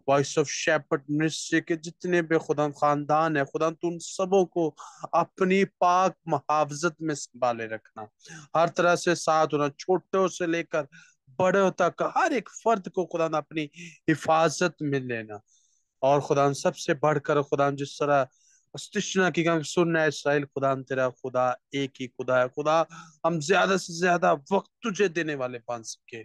वॉइस ऑफ शेपर्ड मिनिस्ट्री के जितने भी खुदा खानदान है, खुदा तू उन सबों को अपनी पाक मुहावजत में संभाले रखना, हर तरह से साथ होना, छोटों से लेकर बड़ों तक हर एक फर्द को खुदा अपनी हिफाजत में लेना। और खुदा सबसे बढ़कर खुदा जिस तरह स्टिशना की हम सुनना है, इसराइल खुदा तेरा खुदा एक ही खुदा है। खुदा हम ज्यादा से ज्यादा वक्त तुझे देने वाले बन सके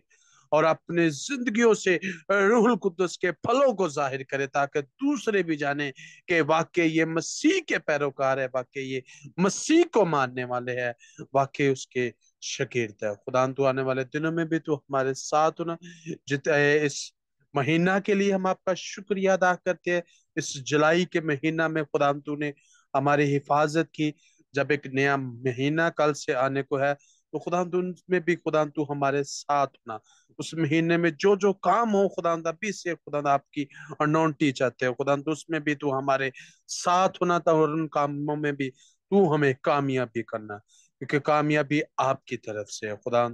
और अपने जिंदगियों से रूहुल कुद्दुस के फलों को जाहिर करे, ताकि दूसरे भी जाने कि वाकई ये मसीह के पैरोकार है, वाकई ये मसीह को मानने वाले हैं, वाकई उसके शागिर्द है। खुदा तू आने वाले दिनों में भी तू हमारे साथ होना। इस महीना के लिए हम आपका शुक्रिया अदा करते हैं। इस जुलाई के महीना में खुदा तूने हमारी हिफाजत की। जब एक नया महीना कल से आने को है, तो खुदा में भी खुदा तू हमारे साथ होना। उस महीने में जो जो काम हो खुदा अभी से खुदा आपकी अनोंटी चाहते हो खुदा, तो उसमें भी तू हमारे साथ होना था और उन कामों में भी तू हमें कामयाबी करना, क्योंकि कामयाबी आपकी तरफ से है खुदा।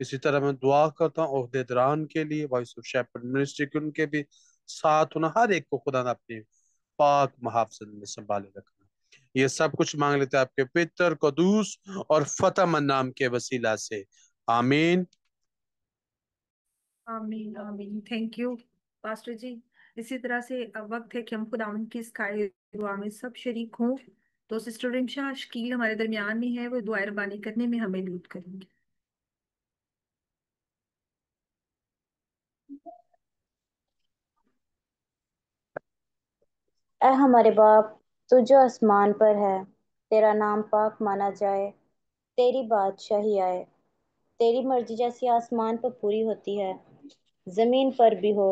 इसी तरह मैं दुआ करता हूँ ओहदेदारान के लिए, वॉइस ऑफ शेपर्ड मिनिस्ट्री के, उनके भी साथ होना, हर एक को खुदा ने अपने पाक मुहाफ़ज़त में संभाले रखना। ये सब कुछ मांग लेते हैं आपके पितर कदूस और फतेहमंद नाम के वसीला से, आमीन। आमीन आमीन। थैंक यू पास्टर जी। इसी तरह से अब वक्त है कि हम खुदावंद की इस खाई दुआ में सब शरीक हों। तो सिस्टर रिमशा शकील हमारे दरमियान में है, वो दुआ रबानी करने में हमें लीड करेंगे। ऐ हमारे बाप, तू जो आसमान पर है, तेरा नाम पाक माना जाए, तेरी बादशाही आए, तेरी मर्जी जैसी आसमान पर पूरी होती है जमीन पर भी हो।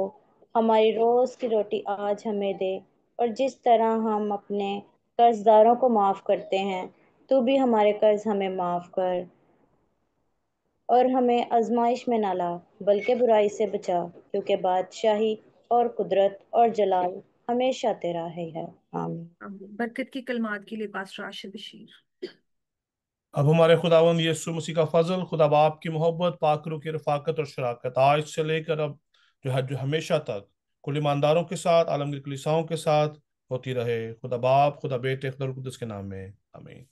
हमारी रोज की रोटी आज हमें दे, और जिस तरह हम अपने कर्जदारों को माफ करते हैं, तू भी हमारे कर्ज हमें माफ कर, और हमें आजमाइश में ना ला, बल्कि बुराई से बचा, क्योंकि बादशाही और कुदरत और जलाल हमेशा तेरा ही है, आमीन। बरकत की कलमात के लिए पास्टर आशिफ बशीर। अब हमारे खुदावंद यीशु मसीह का फजल, खुदा बाप की मोहब्बत, पाकरू की रफाकत और शराकत आज से लेकर अब जो हमेशा तक कुल ईमानदारों के साथ, आलमगीर कलीसियाओं के साथ होती रहे। खुदा बाप, खुदा बेटे, खुदा रूह कुद्दुस के नाम में, आमीन।